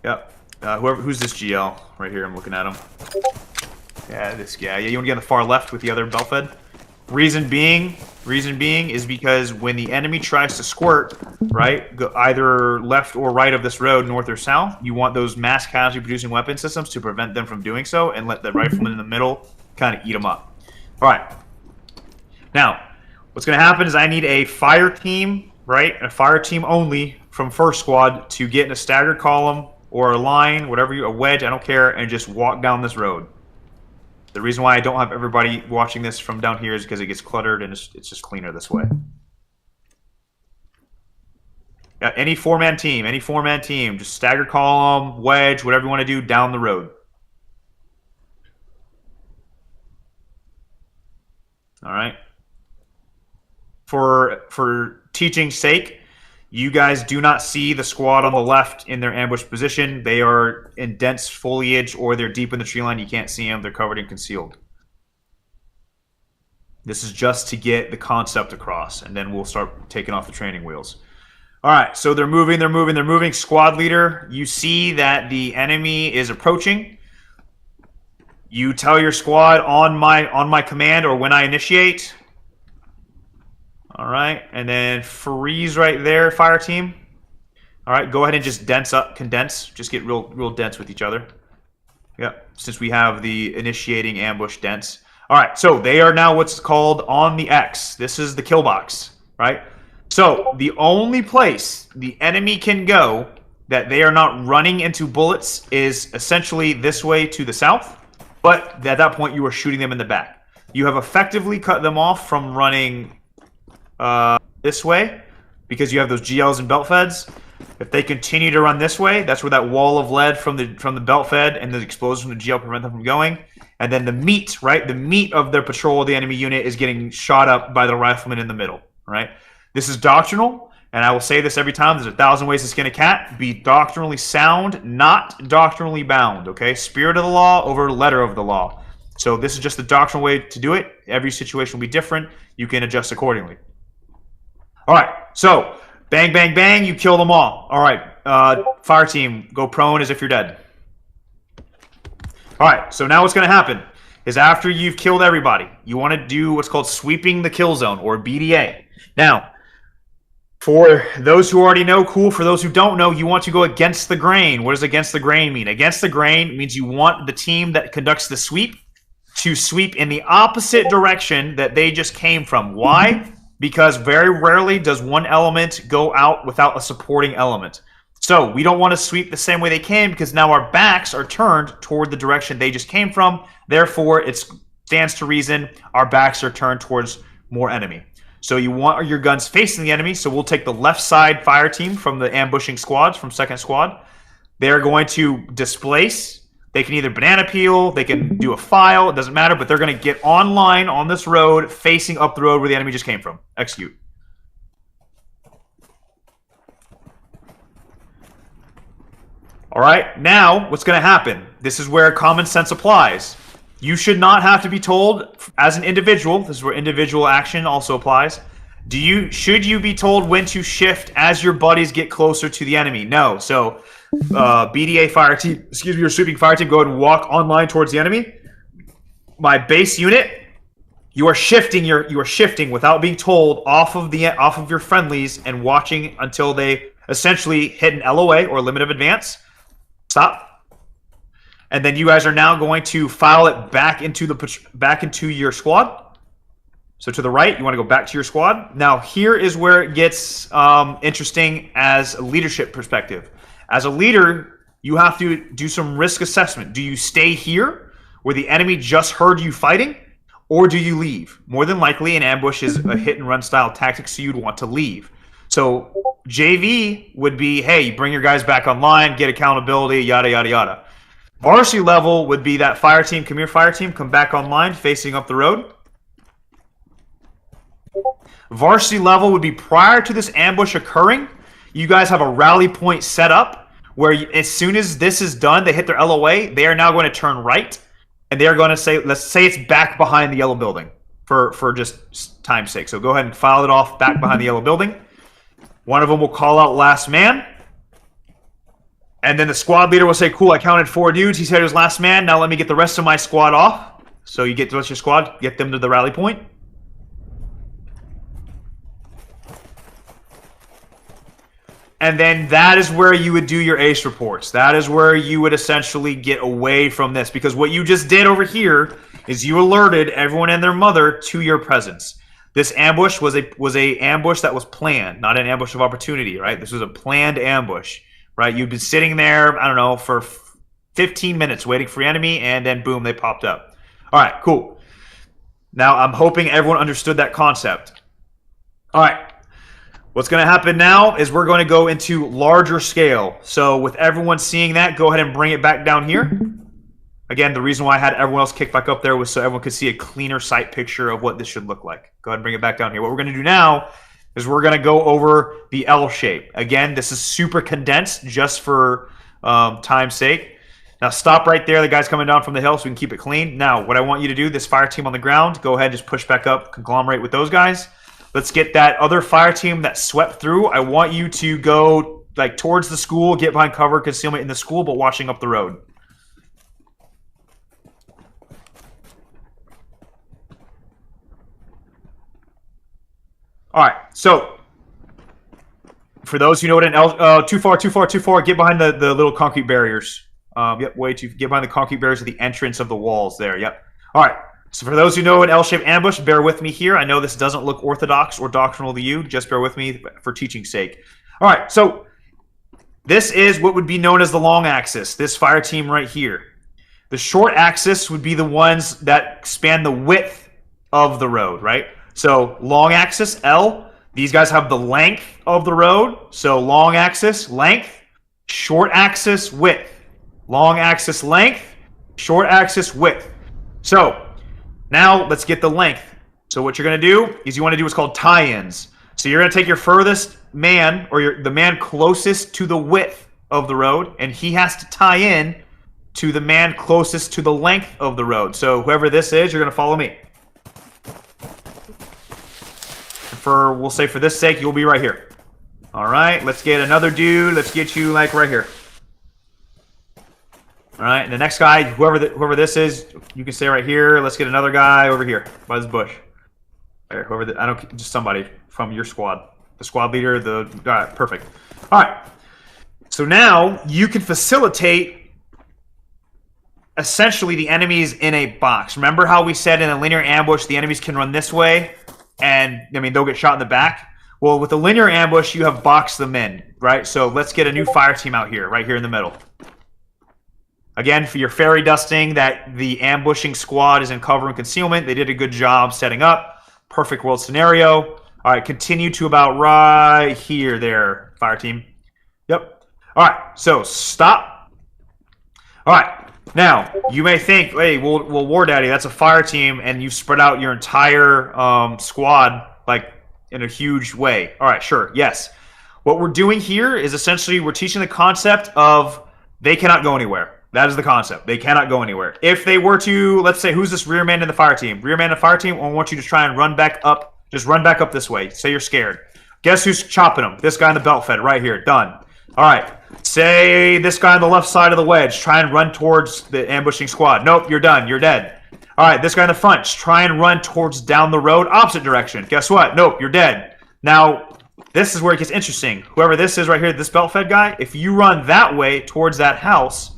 Yep. Who's this GL right here? I'm looking at him. Yeah, this guy. Yeah, you want to get on the far left with the other belt fed? Reason being is because when the enemy tries to squirt, right, go either left or right of this road, north or south, you want those mass casualty producing weapon systems to prevent them from doing so and let the riflemen in the middle kind of eat them up. All right. Now, what's going to happen is I need a fire team, right, a fire team only from first squad to get in a staggered column or a line, whatever a wedge, I don't care, and just walk down this road. The reason why I don't have everybody watching this from down here is because it gets cluttered and it's just cleaner this way. Yeah, any four-man team, just staggered column, wedge, whatever you want to do, down the road. All right. For teaching's sake, you guys do not see the squad on the left in their ambush position. They are in dense foliage or they're deep in the tree line. You can't see them. They're covered and concealed. This is just to get the concept across, and then we'll start taking off the training wheels. All right, so they're moving. Squad leader, you see that the enemy is approaching. You tell your squad on my command or when I initiate. All right, and then freeze right there, fire team. All right, go ahead and just condense. Just get real dense with each other. Yep, since we have the initiating ambush dense. All right, so they are now what's called on the X. This is the kill box, right? So the only place the enemy can go that they are not running into bullets is essentially this way to the south. But at that point, you are shooting them in the back. You have effectively cut them off from running this way because you have those GLs and belt feds. If they continue to run this way, that's where that wall of lead from the belt fed and the explosions from the GL prevent them from going. And then the meat, right? The meat of their patrol of the enemy unit is getting shot up by the riflemen in the middle, right? This is doctrinal, and I will say this every time. There's 1,000 ways to skin a cat. Be doctrinally sound, not doctrinally bound, okay? Spirit of the law over letter of the law. So this is just the doctrinal way to do it. Every situation will be different. You can adjust accordingly. All right, so bang, bang, bang, you kill them all. All right, fire team, go prone as if you're dead. All right, so now what's going to happen is after you've killed everybody, you want to do what's called sweeping the kill zone, or BDA. Now, for those who already know, cool. For those who don't know, you want to go against the grain. What does against the grain mean? Against the grain means you want the team that conducts the sweep to sweep in the opposite direction that they just came from. Why? Because very rarely does one element go out without a supporting element. So we don't want to sweep the same way they came because now our backs are turned toward the direction they just came from. Therefore, it stands to reason our backs are turned towards more enemy. So you want your guns facing the enemy. So we'll take the left side fire team from the ambushing squads, from second squad. They're going to displace. They can either banana peel, they can do a file, it doesn't matter, but they're going to get online on this road, facing up the road where the enemy just came from. Execute. All right, now what's going to happen? This is where common sense applies. You should not have to be told as an individual. This is where individual action also applies. Should you be told when to shift as your buddies get closer to the enemy? No. So BDA fire team, your sweeping fire team, go ahead and walk online towards the enemy. My base unit, you are shifting without being told off of your friendlies and watching until they essentially hit an LOA or limit of advance. Stop. And then you guys are now going to file it back into your squad. So to the right, you want to go back to your squad. Now here is where it gets interesting as a leadership perspective. As a leader, you have to do some risk assessment. Do you stay here where the enemy just heard you fighting, or do you leave? More than likely, an ambush is a hit and run style tactic, so you'd want to leave. So JV would be, hey, bring your guys back online, get accountability, yada, yada, yada. Varsity level would be that fire team, come here, fire team, come back online, facing up the road. Varsity level would be prior to this ambush occurring. You guys have a rally point set up where as soon as this is done, they hit their LOA, they are now going to turn right, and they are going to say, let's say it's back behind the yellow building for just time's sake. So go ahead and file it off back behind the yellow building. One of them will call out last man. And then the squad leader will say, cool, I counted 4 dudes. He said he was last man. Now let me get the rest of my squad off. So you get the rest of your squad, get them to the rally point. And then that is where you would do your ace reports. That is where you would essentially get away from this. Because what you just did over here is you alerted everyone and their mother to your presence. This ambush was a ambush that was planned, not an ambush of opportunity, right? This was a planned ambush, right? You've been sitting there, I don't know, for 15 minutes waiting for your enemy, and then boom, they popped up. All right, cool. Now, I'm hoping everyone understood that concept. All right. What's going to happen now is we're going to go into larger scale. So with everyone seeing that, go ahead and bring it back down here. Again, the reason why I had everyone else kick back up there was so everyone could see a cleaner sight picture of what this should look like. Go ahead and bring it back down here. What we're going to do now is we're going to go over the L shape. Again, this is super condensed just for time's sake. Now stop right there. The guy's coming down from the hill so we can keep it clean. Now, what I want you to do, this fire team on the ground, go ahead, just push back up, conglomerate with those guys. Let's get that other fire team that swept through. I want you to go like towards the school, get behind cover, concealment in the school, but watching up the road. All right, so for those who know what an L, too far, get behind the little concrete barriers. Yep, way too, get behind the concrete barriers at the entrance of the walls there. Yep. All right. So for those who know an L-shaped ambush, bear with me here. I know this doesn't look orthodox or doctrinal to you. Just bear with me for teaching's sake. All right, so this is what would be known as the long axis, this fire team right here. The short axis would be the ones that span the width of the road, right? So long axis, L, these guys have the length of the road. So long axis, length, short axis, width. Long axis, length, short axis, width. So now let's get the length. So what you're going to do is you want to do what's called tie-ins. So you're going to take your furthest man, or the man closest to the width of the road, and he has to tie in to the man closest to the length of the road. So whoever this is, you're going to follow me. We'll say for this sake, you'll be right here. All right, let's get another dude. Let's get you like right here. All right, and the next guy, whoever this is, you can stay right here. Let's get another guy over here by this bush. There, just somebody from your squad. The squad leader, all right, perfect. All right, so now you can facilitate essentially the enemies in a box. Remember how we said in a linear ambush, the enemies can run this way, and I mean, they'll get shot in the back. Well, with a linear ambush, you have boxed them in, right? So let's get a new fire team out here, right here in the middle. Again, for your fairy dusting, that the ambushing squad is in cover and concealment. They did a good job setting up. Perfect world scenario. All right, continue to about right here there, fire team. Yep. All right, so stop. All right, now you may think, hey, well, War Daddy, that's a fire team, and you've spread out your entire squad like in a huge way. All right, sure, yes. What we're doing here is essentially we're teaching the concept of they cannot go anywhere. That is the concept. They cannot go anywhere. If they were to, let's say, who's this rear man in the fire team? Rear man in the fire team, I want you to try and run back up. Just run back up this way. Say you're scared. Guess who's chopping them? This guy in the belt fed right here. Done. All right. Say this guy on the left side of the wedge. Try and run towards the ambushing squad. Nope, you're done. You're dead. All right, this guy in the front. Just try and run towards down the road, opposite direction. Guess what? Nope, you're dead. Now, this is where it gets interesting. Whoever this is right here, this belt fed guy, if you run that way towards that house,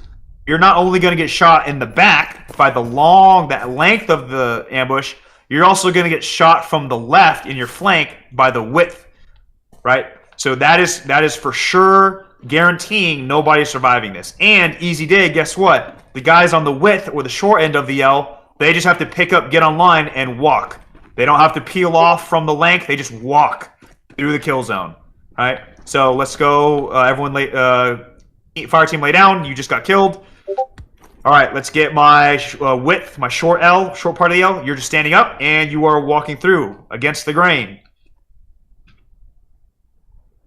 you're not only going to get shot in the back by that length of the ambush, you're also going to get shot from the left in your flank by the width, right? So that is for sure guaranteeing nobody surviving this. And easy day, guess what? The guys on the width or the short end of the L, they just have to pick up, get online, and walk. They don't have to peel off from the length. They just walk through the kill zone, all right? So let's go. Everyone, fire team lay down. You just got killed. All right, let's get my width, my short part of the L. You're just standing up, and you are walking through against the grain.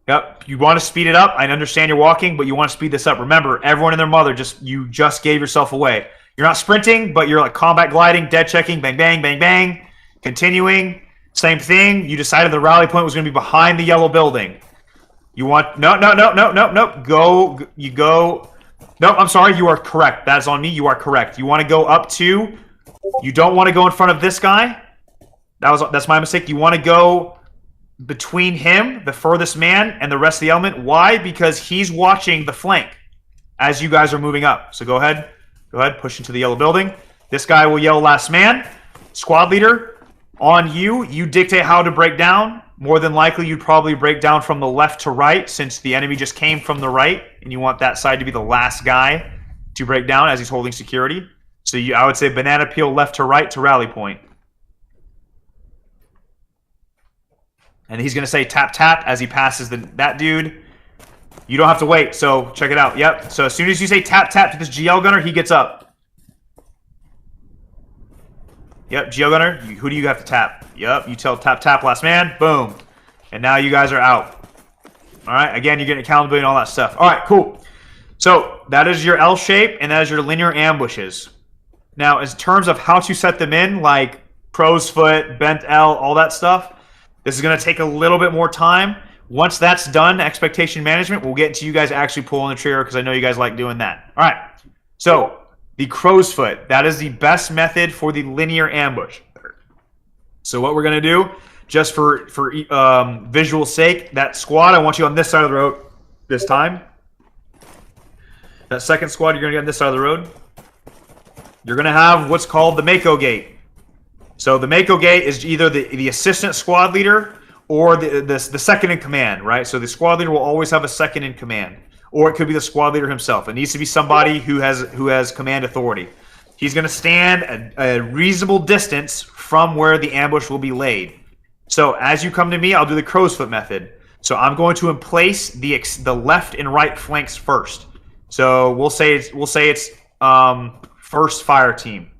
Yep, you want to speed it up. I understand you're walking, but you want to speed this up. Remember, everyone and their mother, you just gave yourself away. You're not sprinting, but you're like combat gliding, dead checking, bang, bang, bang, bang. Continuing, same thing. You decided the rally point was going to be behind the yellow building. You want... No. You go... No, I'm sorry. You are correct. That is on me. You are correct. You want to go up to... You don't want to go in front of this guy. That's my mistake. You want to go between him, the furthest man, and the rest of the element. Why? Because he's watching the flank as you guys are moving up. So go ahead. Go ahead. Push into the yellow building. This guy will yell last man. Squad leader, on you. You dictate how to break down. More than likely, you'd probably break down from the left to right since the enemy just came from the right, and you want that side to be the last guy to break down as he's holding security. So I would say banana peel left to right to rally point. And he's going to say tap, tap as he passes that dude. You don't have to wait, so check it out. Yep, so as soon as you say tap, tap to this GL gunner, he gets up. Yep, GL gunner, who do you have to tap? Yep, you tell tap, tap, last man. Boom. And now you guys are out. All right, again, you're getting accountability and all that stuff. All right, cool. So that is your L shape, and that is your linear ambushes. Now, in terms of how to set them in, like crow's foot, bent L, all that stuff, this is going to take a little bit more time. Once that's done, expectation management, we'll get into you guys actually pulling the trigger because I know you guys like doing that. All right, so the crow's foot, that is the best method for the linear ambush. So what we're going to do, just for visual sake, that squad, I want you on this side of the road this time. That second squad, you're going to get on this side of the road. You're going to have what's called the Mako gate. So the Mako gate is either the assistant squad leader or the second in command, right? So the squad leader will always have a second in command, or it could be the squad leader himself. It needs to be somebody who has command authority. He's going to stand a reasonable distance from where the ambush will be laid. So as you come to me, I'll do the crow's foot method. So I'm going to place the left and right flanks first. So we'll say it's first fire team,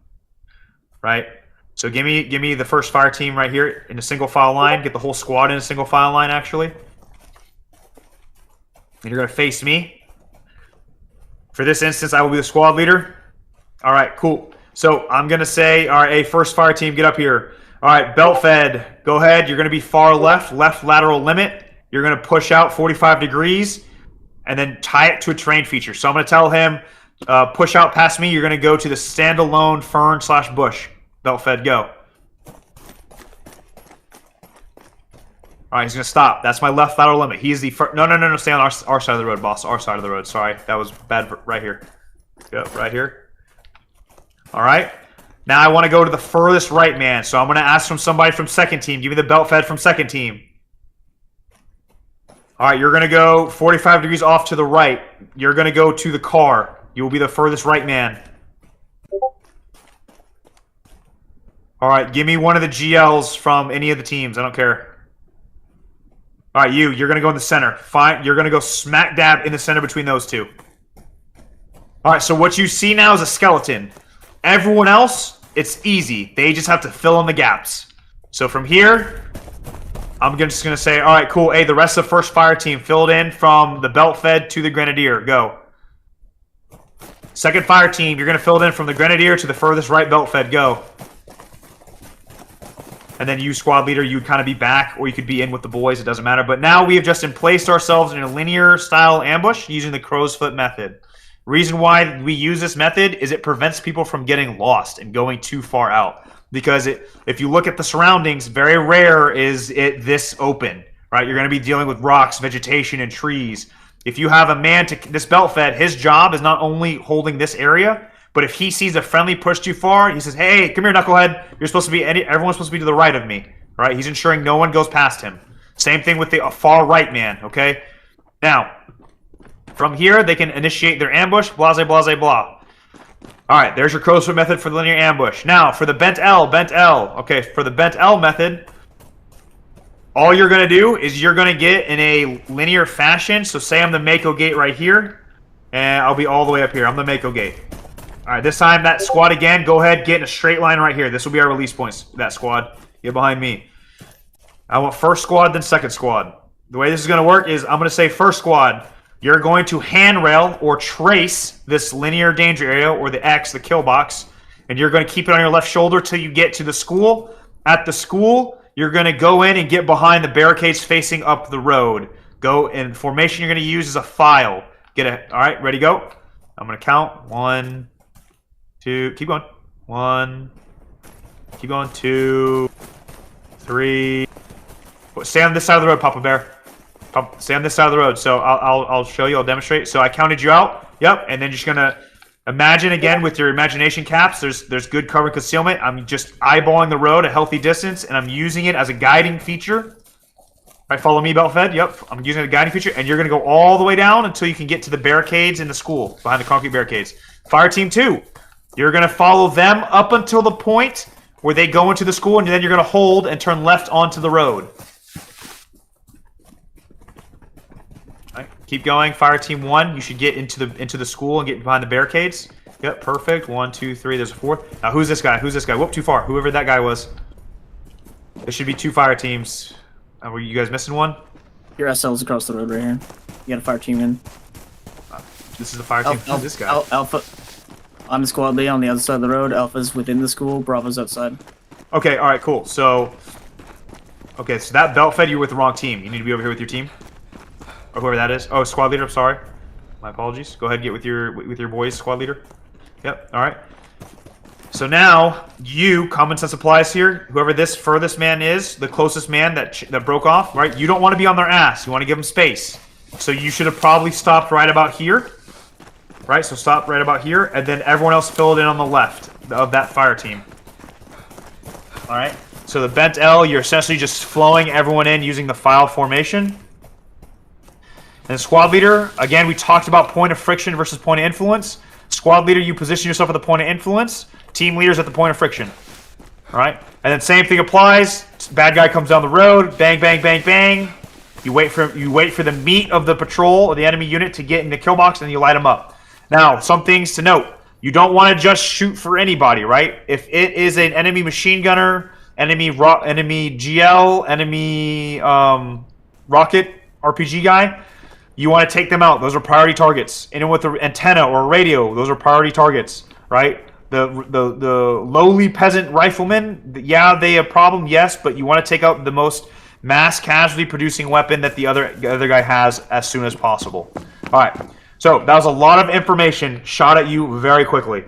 right? So give me the first fire team right here in a single file line. Get the whole squad in a single file line, actually. And you're going to face me. For this instance, I will be the squad leader. All right, cool. So I'm going to say, all right, hey, first fire team, get up here. All right, belt fed, go ahead. You're going to be far left lateral limit. You're going to push out 45 degrees and then tie it to a terrain feature. So I'm going to tell him, push out past me. You're going to go to the standalone fern/bush. Belt fed, go. All right, he's going to stop. That's my left lateral limit. He's the first. No. Stay on our side of the road, boss. Our side of the road. Sorry, that was bad. Right here. Go, right here. All right. Now I want to go to the furthest right man. So I'm going to ask from somebody from second team. Give me the belt fed from second team. All right, you're going to go 45 degrees off to the right. You're going to go to the car. You will be the furthest right man. All right, give me one of the GLs from any of the teams. I don't care. All right, you're going to go in the center. Fine, you're going to go smack dab in the center between those two. All right, so what you see now is a skeleton. Everyone else, it's easy. They just have to fill in the gaps. So from here, I'm just going to say, all right, cool. Hey, the rest of the first fire team filled in from the belt fed to the grenadier. Go. Second fire team, you're going to fill it in from the grenadier to the furthest right belt fed. Go. And then you, squad leader, you would kind of be back, or you could be in with the boys. It doesn't matter. But now we have just placed ourselves in a linear style ambush using the crow's foot method. Reason why we use this method is it prevents people from getting lost and going too far out. Because if you look at the surroundings, very rare is it this open, right? You're going to be dealing with rocks, vegetation, and trees. If you have a man this belt fed, his job is not only holding this area, but if he sees a friendly push too far, he says, hey, come here, knucklehead. You're supposed to be, everyone's supposed to be to the right of me, right? He's ensuring no one goes past him. Same thing with the far right man, okay? Now, from here, they can initiate their ambush, blah, blah, blah, blah. All right, there's your crow's foot method for the linear ambush. Now, for the bent L. Okay, for the bent L method, all you're going to do is you're going to get in a linear fashion. So say I'm the Mako gate right here, and I'll be all the way up here. I'm the Mako gate. All right, this time that squad again, go ahead, get in a straight line right here. This will be our release points, that squad. Get behind me. I want first squad, then second squad. The way this is going to work is I'm going to say first squad. You're going to handrail or trace this linear danger area, or the X, the kill box, and you're going to keep it on your left shoulder till you get to the school. At the school, you're going to go in and get behind the barricades facing up the road. Go, and formation you're going to use is a file. All right, ready, go. I'm going to count. 1, 2, keep going. 1, keep going. 2, 3. Stay on this side of the road, Papa Bear. Stay on this side of the road. So I'll show you. I'll demonstrate. So I counted you out. Yep. And then you're just gonna imagine again with your imagination caps. There's good cover and concealment. I'm just eyeballing the road a healthy distance, and I'm using it as a guiding feature. All right, follow me, Beltfed. Yep. I'm using it as a guiding feature, and you're gonna go all the way down until you can get to the barricades in the school behind the concrete barricades. Fire team 2. You're gonna follow them up until the point where they go into the school, and then you're gonna hold and turn left onto the road. Keep going. Fire team 1. You should get into the school and get behind the barricades. Yep, perfect. 1, 2, 3. There's a 4th. Now who's this guy? Who's this guy? Whoop, too far. Whoever that guy was. There should be 2 fire teams. Were you guys missing one? Your SL's across the road right here. You got a fire team in. This is the fire team. Who's this guy? Alpha. I'm the squad lead on the other side of the road. Alpha's within the school. Bravo's outside. Okay. All right. Cool. So that Beltfed, you're with the wrong team. You need to be over here with your team. Or whoever that is. Oh, squad leader, I'm sorry. My apologies. Go ahead and get with your boys, squad leader. Yep, alright. So now, you, common sense applies here. Whoever this furthest man is, the closest man that broke off, right? You don't want to be on their ass. You want to give them space. So you should have probably stopped right about here. Right, so stop right about here. And then everyone else filled in on the left of that fire team. Alright. So the bent L, you're essentially just flowing everyone in using the file formation. And squad leader, again, we talked about point of friction versus point of influence. Squad leader, you position yourself at the point of influence. Team leader's at the point of friction. All right? And then same thing applies. Bad guy comes down the road. Bang, bang, bang, bang. You wait for the meat of the patrol or the enemy unit to get in the kill box, and you light them up. Now, some things to note. You don't want to just shoot for anybody, right? If it is an enemy machine gunner, enemy GL, enemy rocket RPG guy, you want to take them out. Those are priority targets. Anyone with an antenna or a radio, those are priority targets, right? The lowly peasant riflemen, yeah, they have a problem, yes, but you want to take out the most mass casualty producing weapon that the other guy has as soon as possible. All right, so that was a lot of information shot at you very quickly.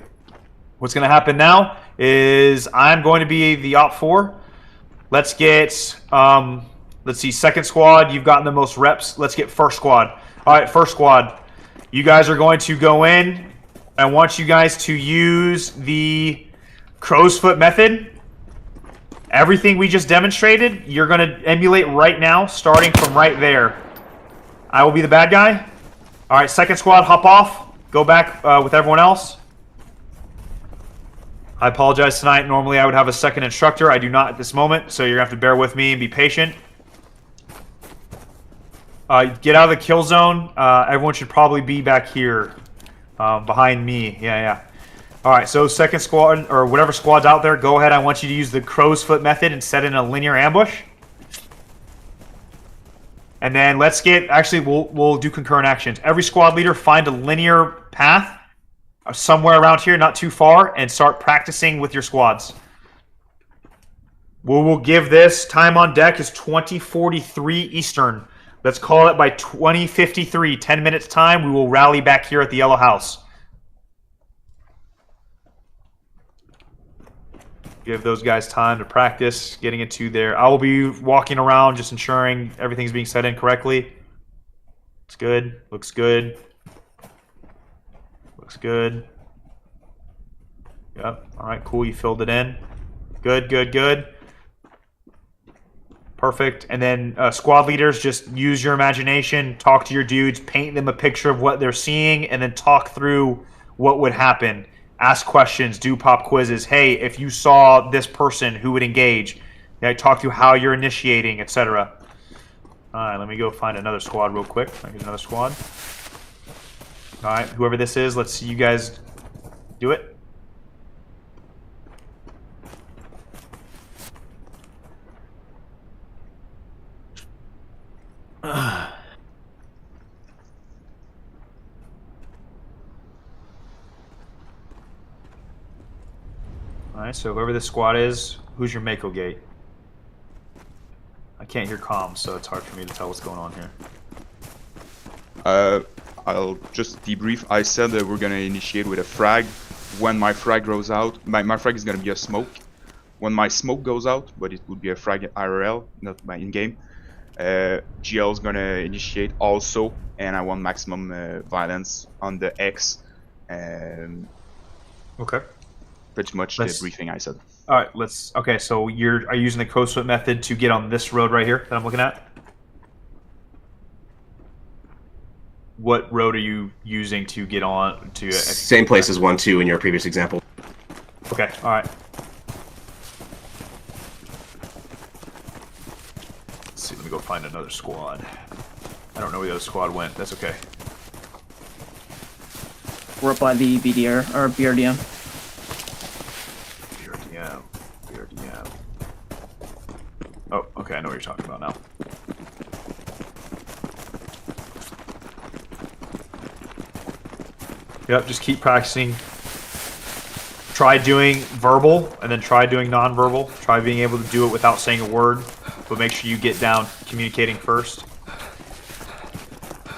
What's going to happen now is I'm going to be the Op 4. Let's get... let's see, second squad, you've gotten the most reps. Let's get first squad. All right, first squad. You guys are going to go in. I want you guys to use the crow's foot method. Everything we just demonstrated, you're going to emulate right now, starting from right there. I will be the bad guy. All right, second squad, hop off. Go back with everyone else. I apologize tonight. Normally I would have a second instructor. I do not at this moment, so you're going to have to bear with me and be patient. Get out of the kill zone. Everyone should probably be back here behind me. Yeah. All right, so second squad, or whatever squad's out there, go ahead. I want you to use the crow's foot method and set in a linear ambush. And then let's get, actually, we'll do concurrent actions. Every squad leader find a linear path somewhere around here, not too far, and start practicing with your squads. We'll give this time on deck is 20:43 Eastern. Let's call it by 20:53, 10 minutes time. We will rally back here at the Yellow House. Give those guys time to practice getting into there. I will be walking around just ensuring everything's being set in correctly. Looks good. Looks good. Looks good. Yep. All right, cool. You filled it in. Good, good, good. Perfect. And then squad leaders, just use your imagination, talk to your dudes, paint them a picture of what they're seeing, and then talk through what would happen. Ask questions, do pop quizzes. Hey, if you saw this person, who would engage? Yeah, talk through how you're initiating, etc. All right, let me go find another squad real quick. I get another squad. All right, whoever this is, let's see you guys do it. Alright, so whoever this squad is, who's your Mako gate? I can't hear comms, so it's hard for me to tell what's going on here. I'll just debrief. I said that we're gonna initiate with a frag. When my frag goes out, my frag is gonna be a smoke. When my smoke goes out, but it would be a frag IRL, not my in-game. GL is gonna initiate also, and I want maximum violence on the X. Okay. Pretty much the briefing I said. All right, let's. Okay, so are you using the code split method to get on this road right here that I'm looking at? What road are you using to get on to? Same place as 1-2 in your previous example. Okay. All right. Let's see. Let me go find another squad. I don't know where the other squad went. That's okay. We're up by the BDR or BRDM. BRDM. Oh, okay. I know what you're talking about now. Yep, just keep practicing. Try doing verbal, and then try doing non-verbal. Try being able to do it without saying a word, but make sure you get down communicating first.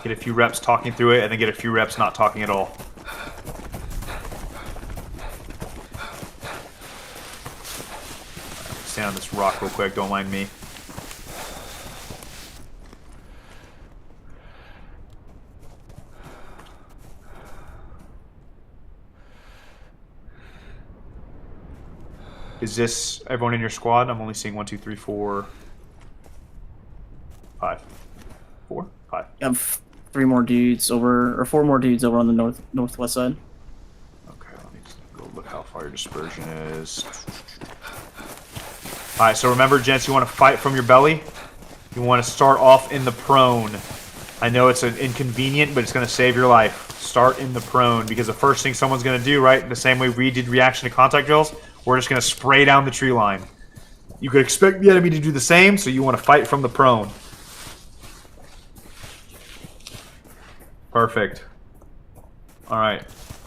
Get a few reps talking through it, and then get a few reps not talking at all. Stand on this rock real quick, don't mind me. Is this everyone in your squad? I'm only seeing 1, 2, 3, 4, 5. 4? 5. I have 3 more dudes over, or 4 more dudes over on the northwest side. Okay, let me just go look how far your dispersion is. Alright, so remember, gents, you want to fight from your belly. You want to start off in the prone. I know it's inconvenient, but it's going to save your life. Start in the prone, because the first thing someone's going to do, right, the same way we did reaction to contact drills, we're just going to spray down the tree line. You could expect the enemy to do the same, so you want to fight from the prone. Perfect. Alright.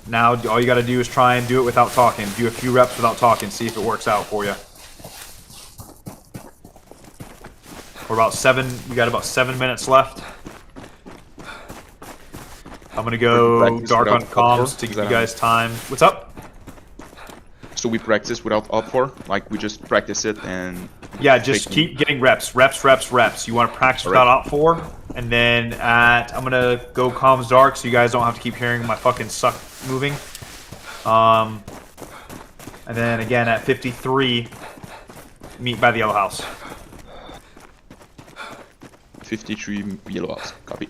Now, all you got to do is try and do it without talking. Do a few reps without talking. See if it works out for you. We're about 7... We got about 7 minutes left. I'm going to go dark on comms to give you guys time. What's up? So we practice without OP4? Like, we just practice it and... Yeah, just keep getting reps. Reps, reps, reps. You want to practice without OP4? And then I'm going to go comms dark so you guys don't have to keep hearing my fucking suck moving. And then again at 53, meet by the yellow house. 53 yellow house. Copy.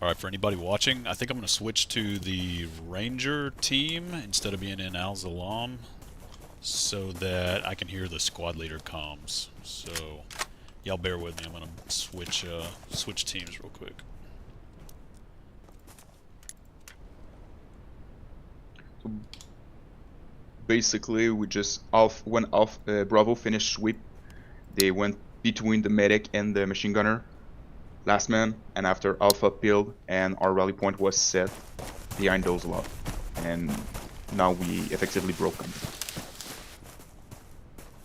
Alright, for anybody watching, I think I'm going to switch to the Ranger team instead of being in Al-Zalaam so that I can hear the squad leader comms. So, y'all bear with me, I'm going to switch teams real quick. Basically, we just when Bravo finished sweep, they went between the medic and the machine gunner, last man, and after Alpha peeled and our rally point was set behind those lot, and now we effectively broke them.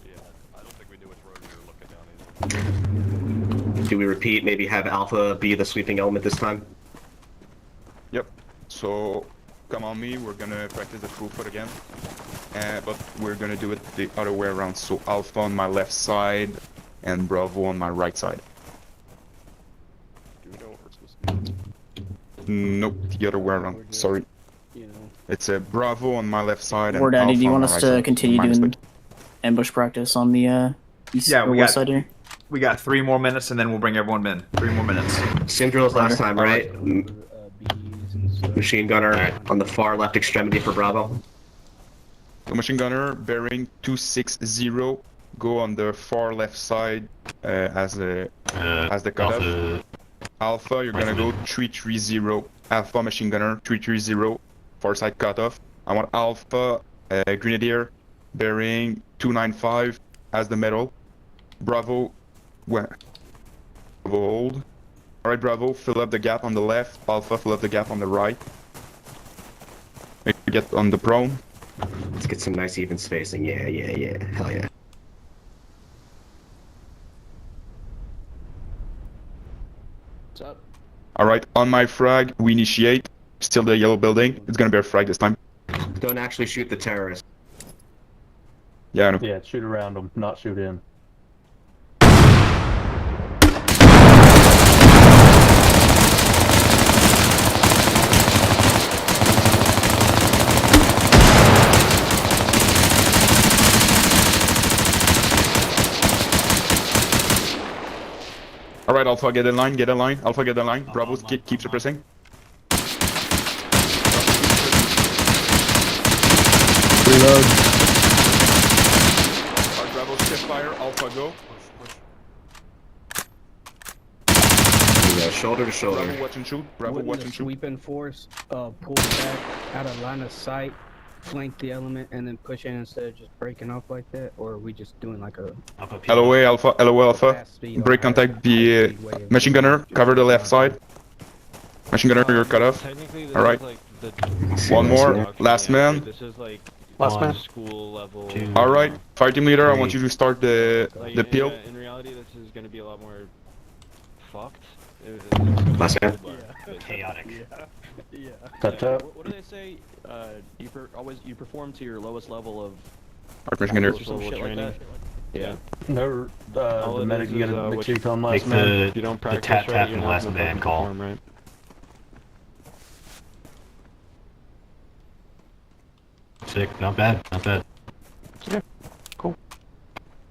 Yeah, I don't think we knew which road we were looking down either. Do we repeat? Maybe have Alpha be the sweeping element this time? Yep. So come on me. We're gonna practice the true foot again, but we're gonna do it the other way around. So Alpha on my left side and Bravo on my right side. Do we know what we're supposed to do? Nope, the other way around. Sorry. You know. It's a Bravo on my left side and War Daddy, Alpha do you on want my us right to side. continue My doing mistake. ambush practice on the east Yeah, or we west got- side here? We got 3 more minutes, and then we'll bring everyone in. 3 more minutes. Same drill as last time, right? Bees and stuff. Machine gunner on the far left extremity for Bravo. So machine gunner bearing 260. Go on the far left side as the cutoff. Alpha, you're gonna go 330. Alpha machine gunner 330. Far side cutoff. I want Alpha Grenadier bearing 295 as the middle. Bravo, Bravo hold. Alright, Bravo, fill up the gap on the left. Alpha, fill up the gap on the right. Make sure you get on the prone. Let's get some nice even spacing. Yeah. Hell yeah. What's up? Alright, on my frag, we initiate. Still the yellow building. It's gonna be a frag this time. Don't actually shoot the terrorists. Yeah, I know. Yeah, shoot around them, not shoot in. Alright, Alpha, get in line, Alpha, get in line. Bravo, keep suppressing. Reload. Alright, Bravo, step fire. Alpha, go. Yeah, shoulder to shoulder. Bravo, watch and shoot. Bravo, Wouldn't watch the and shoot. sweeping force pull back out of line of sight, flank the element, and then push in instead of just breaking off like that? Or are we just doing like a LOA, Alpha, LOA, Alpha. fast speed? Break contact, the machine gunner, cover the left side. Machine gunner, you're cut off. Technically, this Alright. is like the One more, document. last man. This is like Last on man. school level. Alright, fire team leader, I want you to start the Like, peel. in reality, this is going to be a lot more fucked. Last man. Chaotic. Yeah. Touch up. What do they say? You perform to your lowest level of Alright, machine gunner. or some shit like that. Yeah. No, All the it medic, is you is, gotta make what sure you tell him Make last man. If you don't practice tap right, you're and not last gonna man fucking call. perform right. Sick, not bad, not bad. Yeah, cool.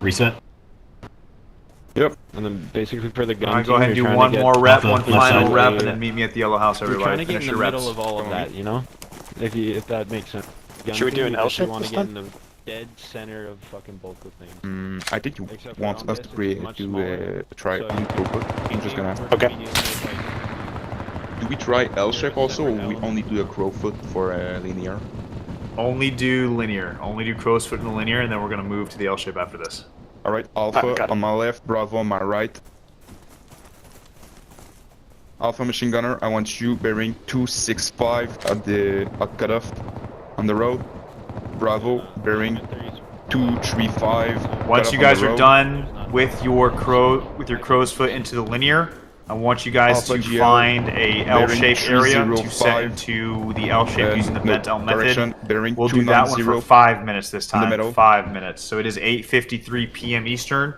Reset. Yep. And then basically for the gun Alright, go team, ahead and you're do trying one to get- more rep, Alpha, one left final side. rep, and then meet me at the yellow house, You're everybody. trying to get in Finish the your reps. middle of all of that, you know? If that makes sense. Gun Should we do team, an you L just shape want to this get in the dead center of fucking both of things. I think you Except for want on us this, to it's create much to smaller. try So on throughput. I'm just gonna. Okay. Do we try L shape also, or we only do a crow foot for linear? Only do linear. Only do crow's foot in the linear, and then we're gonna move to the L shape after this. Alright, Alpha got it. on my left, Bravo on my right. Alpha machine gunner, I want you bearing 265 at cutoff on the road. Bravo bearing 235. Once cutoff you on guys the are road. done with your crow's foot into the linear, I want you guys Alpha to GL, find a L-shaped area to set 305, into the L-shape using the no, bent L method. correction, bearing We'll do that one for 290 5 minutes this in the time. middle. 5 minutes. So it is 8:53 p.m. Eastern.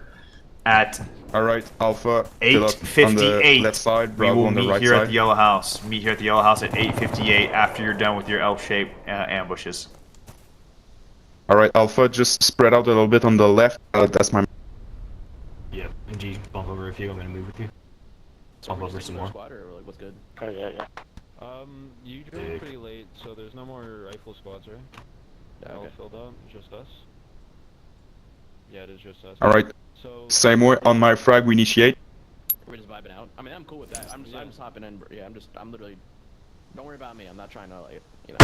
At Alright, Alpha, fill up on the 8:58, left side, we Bravo will on the meet right here at side. the yellow house. Meet here at the yellow house at 8:58 after you're done with your L-shaped ambushes. Alright, Alpha, just spread out a little bit on the left. That's my. Yeah, MG, bump over a few, I'm gonna move with you. Bump over some more. Squad, or like what's good? Oh, yeah. You joined pretty late, so there's no more rifle squads, right? Yeah, All okay. filled up, just us? Yeah, it is just us. Alright, So, same way on my frag, we initiate. We're just vibing out. I mean, I'm cool with that. I'm just hopping in. Yeah, I'm literally Don't worry about me. I'm not trying to, like, you know.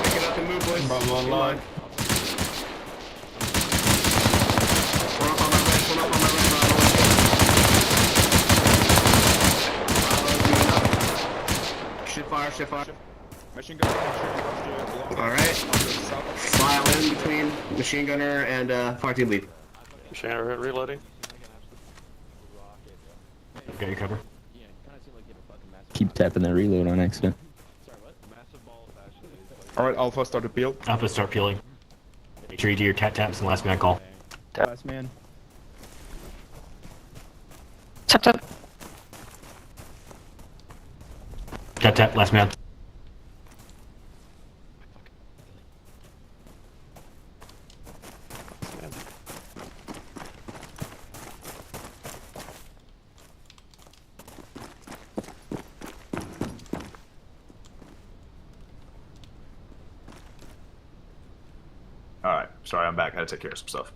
Pick it up and move, boys. Bravo online. One up on my right, one up on my right, Bravo. Shift fire, shift fire. Machine gun across the Alright. File in between machine gunner and fire team lead. Machine reloading. Got your cover. Keep tapping the reload on accident. Alright, Alpha, start the peel. Alpha, start peeling. Make sure you do your taps and last man call. Last man. Tap tap. Tap, last man. Alright, sorry, I'm back. I had to take care of some stuff.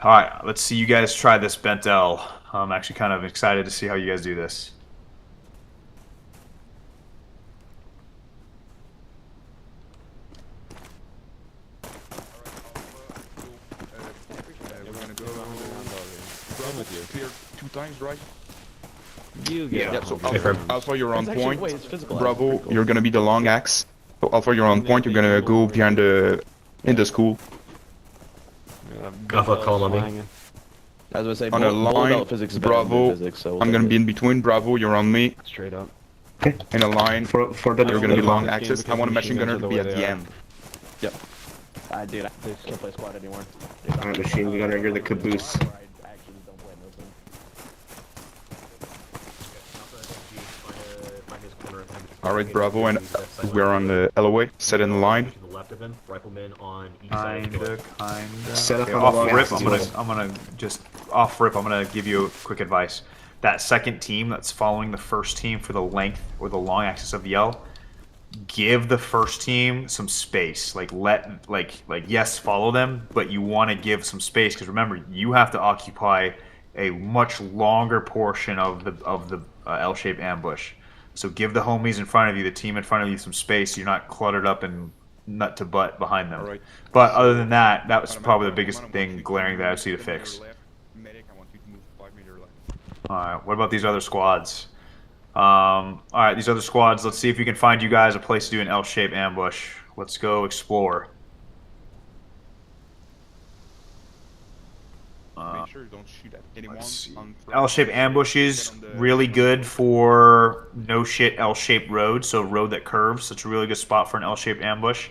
Alright, let's see you guys try this bent L. I'm actually kind of excited to see how you guys do this. We're gonna go. Bravo, clear 2 times, right? Yeah. So Alpha, you're on point. Bravo, you're gonna be the long axe. So Alpha, you're on point. You're gonna go behind in the school. Alpha, call on me. I was gonna say, On a line, Bravo. I'm gonna be in between. Bravo, you're on me. straight up. In a line. For the You're gonna be long game axis. I because want a machine machine gunner guns to are be the at way the they end. Dude, I just can't play squad anymore. Alright, machine gunner, you're the caboose. Alright, Bravo, and we're on the LOA. Set in the line. To the left of him, rifleman on each Kinda. Set up Okay, on the off long rip, axis. I'm gonna just off rip. I'm gonna give you a quick advice. That second team that's following the first team for the length or the long axis of the L, give the first team some space. Like yes, follow them, but you want to give some space because remember you have to occupy a much longer portion of the L-shaped ambush. So give the homies in front of you, the team in front of you, some space. So you're not cluttered up and nut to butt behind them. Alright. But other than that, that was probably the biggest thing glaring that I see to fix. Alright, what about these other squads? Alright, these other squads, let's see if we can find you guys a place to do an L-shaped ambush. Let's go explore. Make sure you don't shoot at anyone. Let's see. on L-shaped ambushes, really good for no shit L-shaped road, so road that curves. It's a really good spot for an L-shaped ambush.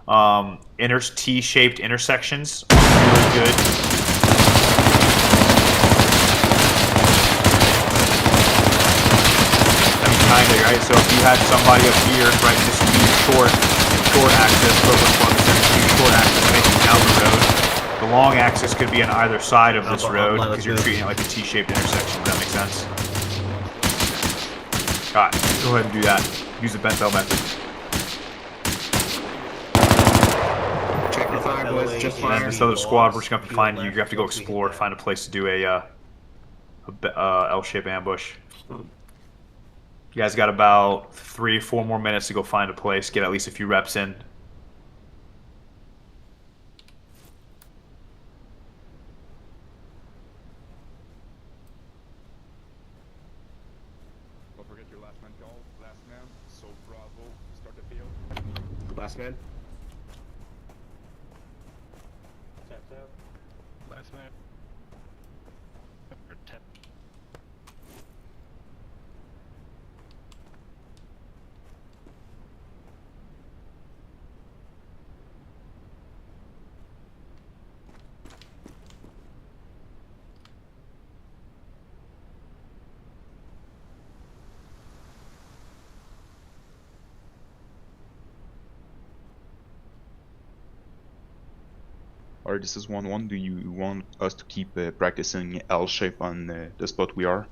T-shaped intersections, really good. Kinda, right? So if you had somebody up here, right, this would be short axis, short axis making down the road. The long axis could be on either side of this road because you're treating it like a T-shaped intersection. Does that make sense? Alright, go ahead and do that. Use the bent L method. Check your fire, boys. Just And then fire. this other squad, we're just gonna find you. You have to go explore, find a place to do a L-shaped ambush. You guys got about 3 or 4 more minutes to go find a place, get at least a few reps in. Don't forget your last man call. Last man. So Bravo, start the field. Last man. Last man. Alright, this is 1-1. Do you want us to keep practicing L shape on the spot we are?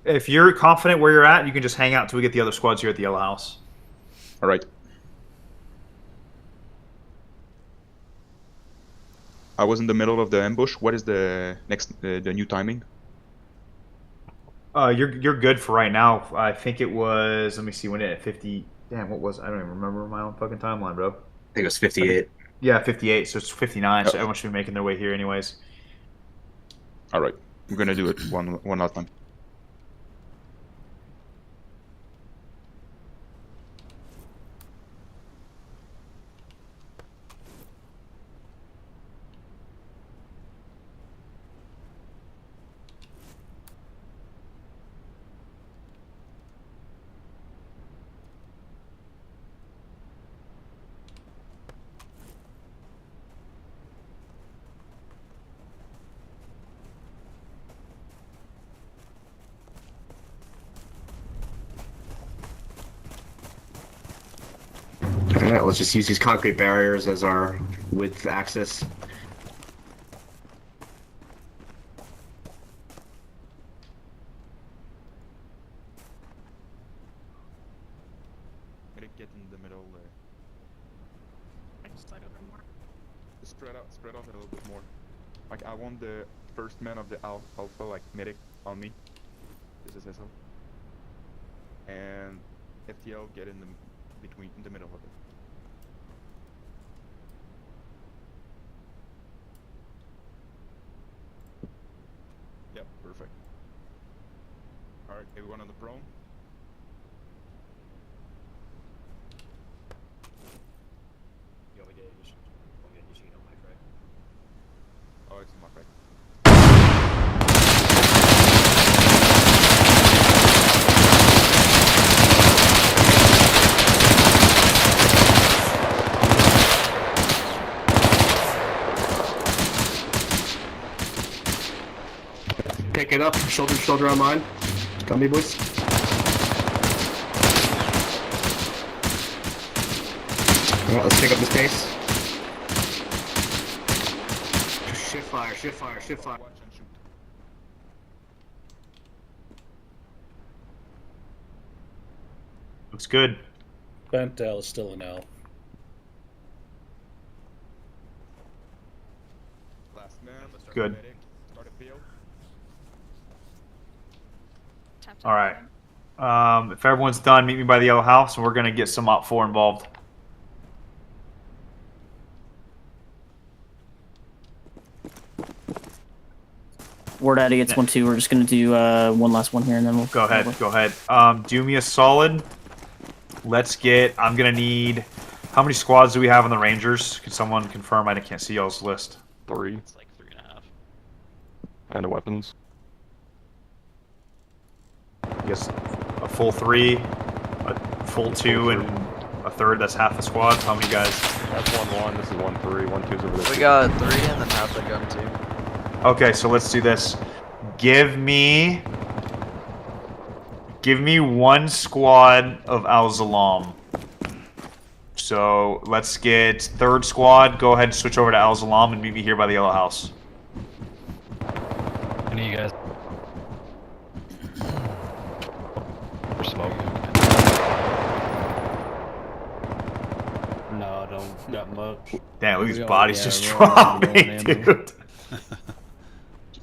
If you're confident where you're at, you can just hang out until we get the other squads here at the yellow house. All right. I was in the middle of the ambush. What is the next, the new timing? You're good for right now. I think it was. Let me see when it 50. Damn, what was? I don't even remember my own fucking timeline, bro. I think it was 58. Yeah, 58. So it's 59. Oh. So everyone should be making their way here, anyways. All right, I'm gonna do it one last time. Alright, let's just use these concrete barriers as our width axis. I'm gonna get in the middle there. Spread out a little bit more. Like I want the first man of the alpha like medic on me. This is SL. And FTL get in the middle of it. Yep, perfect. Alright, everyone on the prone. You want me to initiate on my frag? Oh, it's in my frag. Pick it up, shoulder to shoulder on mine. Come me, boys. Alright, let's pick up this pace. Shift fire, shift fire, shift fire. Watch and shoot. Looks good. Bentel is still an L. Last man. Good. Medic. Start a field. All right. If everyone's done, meet me by the yellow house, and we're gonna get some Op 4 involved. Word Addy, it's 1-2. We're just gonna do one last one here, and then we'll Go ahead. Go ahead. Do me a solid. Let's get. I'm gonna need. How many squads do we have on the Rangers? Can someone confirm? I can't see y'all's list. 3. It's like 3.5. And the weapons. I guess a full 3, a full 2, and a third. That's half the squad. How many guys? That's 1-1. This is 1-3. 1-2's over there. We got 3 and then half the gun too. Okay, so let's do this. Give me one squad of Al-Zalaam. So let's get third squad. Go ahead and switch over to Al-Zalaam and meet me here by the yellow house. Any of you guys? For smoke. No, don't got much. Damn, look at these We all- bodies yeah, just we're all dropping, ammo. dude.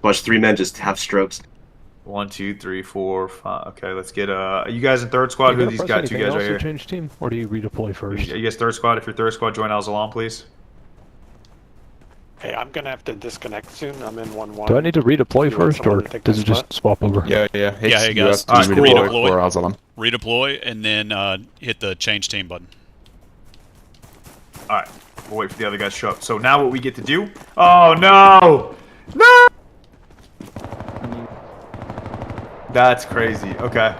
Watch 3 men just have strokes. 1, 2, 3, 4, 5. Okay, let's get you guys in third squad. Who are these guys? Two guys right here. Change team, or do you redeploy first? You guys third squad. If you're third squad, join Al-Zalaam, please. Hey, I'm gonna have to disconnect soon. I'm in 1-1. Do I need to redeploy You want first, someone or to take does my it just swap over? Yeah. Yeah, hey you guys. have to Alright, redeploy cool. for Al-Zalaam. Redeploy and then hit the change team button. All right, we'll wait for the other guys to show up. So now what we get to do? Oh no! No! That's crazy. Okay.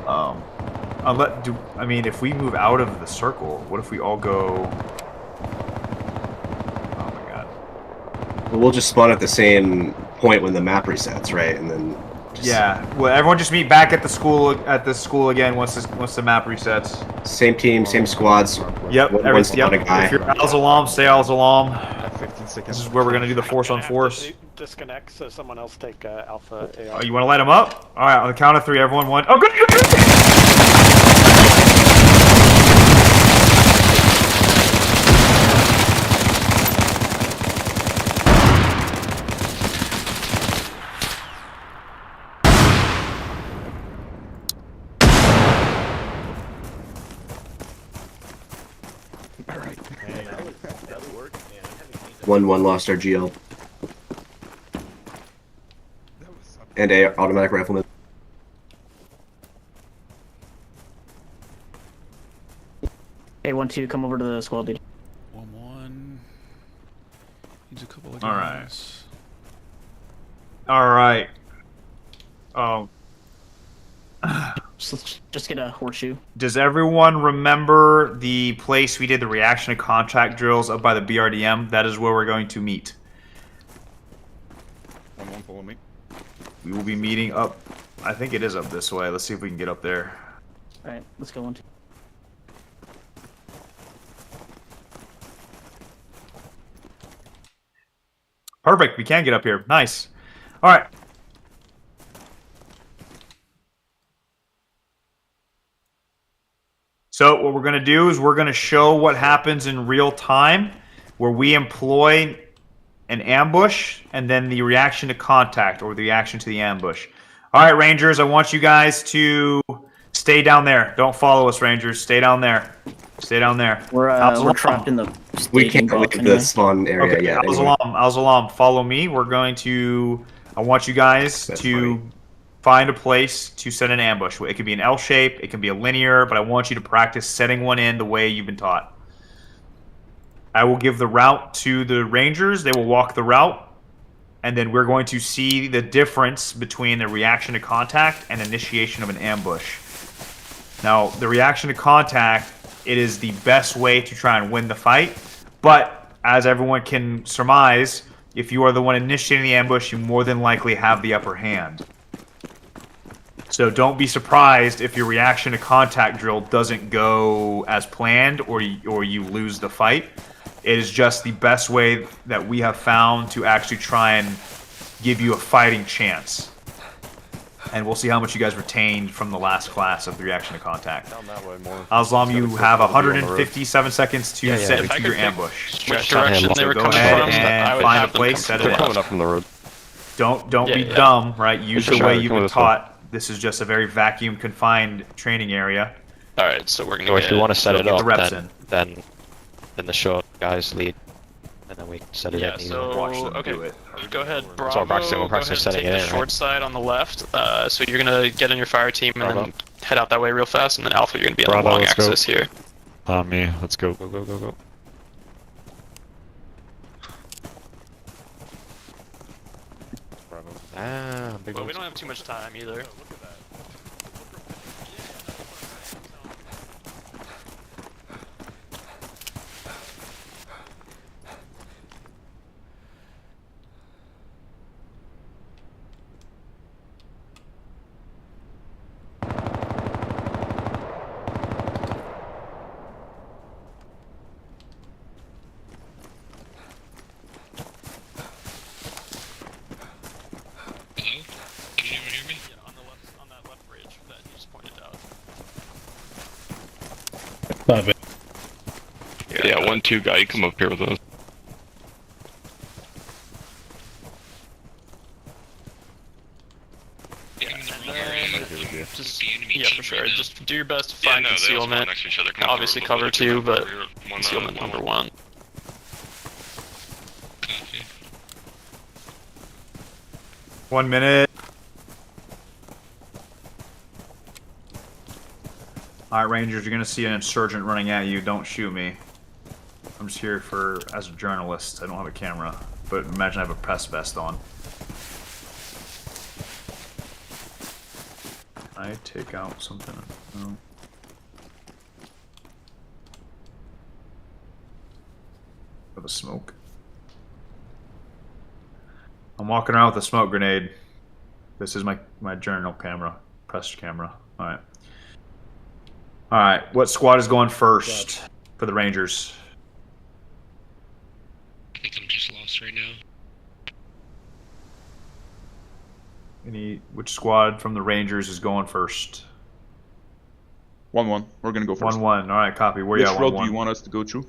I mean, if we move out of the circle, what if we all go? Oh my god. But we'll just spawn at the same point when the map resets, right? And then. Just Yeah. Well, everyone just meet back at the school again once the map resets. Same team, same squads. Yep. One Every, spawn a guy. If you're Al-Zalaam, stay Al-Zalaam. At 15 second. This is where we're gonna do the force on force. Disconnect so someone else take Alpha AR. Oh, you want to light them up? All right, on the count of 3, everyone. 1. Oh, good, good, good. One lost our GL. And a automatic rifleman. Hey, 1-2, come over to the squad leader. 1-1. Needs a couple of All right. guys. All right. Oh. Just get a horseshoe. Does everyone remember the place we did the reaction to contact drills up by the BRDM? That is where we're going to meet. 1-1, follow me. We will be meeting up. I think it is up this way. Let's see if we can get up there. Alright, let's go 1-2. Perfect. We can get up here. Nice. All right. So what we're going to do is we're going to show what happens in real time where we employ an ambush and then the reaction to contact or the reaction to the ambush. All right, Rangers, I want you guys to stay down there. Don't follow us, Rangers. Stay down there. Stay down there. We're trapped in the We can't leave the spawn area okay, yet. Al-Zalaam, follow me. We're going to... I want you guys to find a place to set an ambush. It could be an L shape, it can be a linear, but I want you to practice setting one in the way you've been taught. I will give the route to the Rangers. They will walk the route, and then we're going to see the difference between the reaction to contact and initiation of an ambush. Now, the reaction to contact, it is the best way to try and win the fight, but as everyone can surmise, if you are the one initiating the ambush, you more than likely have the upper hand. So don't be surprised if your reaction to contact drill doesn't go as planned or you lose the fight. It is just the best way that we have found to actually try and give you a fighting chance. And we'll see how much you guys retained from the last class of the reaction to contact. Al-Zalaam, you have 157 seconds to set to your ambush. Which direction they were Go coming ahead from, and I would find a have them place, come set from it the up. road. From the road. Don't be dumb, right? Use the way you've been taught. This is just a very vacuum confined training area. Alright, so we're gonna So if you want to set it get the up, reps then the show guys lead, and then we can set it Yeah, in. so, Watch them okay, do it. go ahead, all Bravo, practicing. We're go ahead practicing and setting take it the in, short right? side on the left, so you're gonna get in your fire team and Bravo. then head out that way real fast, and then Alpha, you're gonna be on Bravo, the long let's go. axis here. Me, let's go, go, go, go, go. Big Well, we ones. don't have too much time either. Not bad. Yeah, 1-2 guy, you come up here with us. Just, yeah, for sure. Just do your best to find concealment. Obviously cover too, but concealment number one. One minute. Alright, Rangers, you're gonna see an insurgent running at you. Don't shoot me. I'm just here as a journalist. I don't have a camera. But imagine I have a press vest on. I take out something. No. With a smoke. I'm walking around with a smoke grenade. This is my journal camera. Press camera. Alright. Alright, what squad is going first for the Rangers? I think I'm just lost. house right now. Which squad from the Rangers is going first? 1-1. We're gonna go first. 1-1. All right, copy. Where Which you at? road 1-1? do you want us to go through?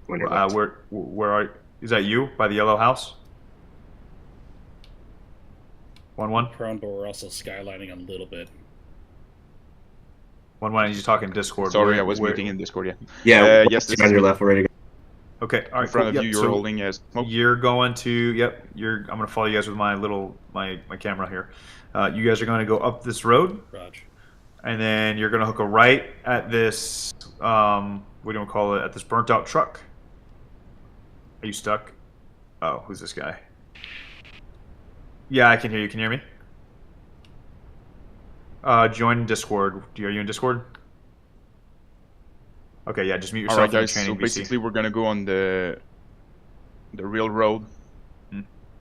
Where are? Is that you by the yellow house? 1-1. Prone, but we're also skylining a little bit. 1-1. He's talking Discord. Sorry, I was muting in Discord. Yeah. Yeah. Yes. This on is your me. left. We're ready to go. Okay. All right. In front cool. of you, you're so holding as smoke. You're going to. Yep. I'm gonna follow you guys with my camera here. You guys are going to go up this road. Roger. And then you're going to hook a right at this, what do you call it, at this burnt out truck. Are you stuck? Oh, who's this guy? Yeah, I can hear you. Can you hear me? Join Discord. Are you in Discord? Okay, yeah, just mute yourself. Alright, in the guys, so training basically VC. we're gonna go on the real road.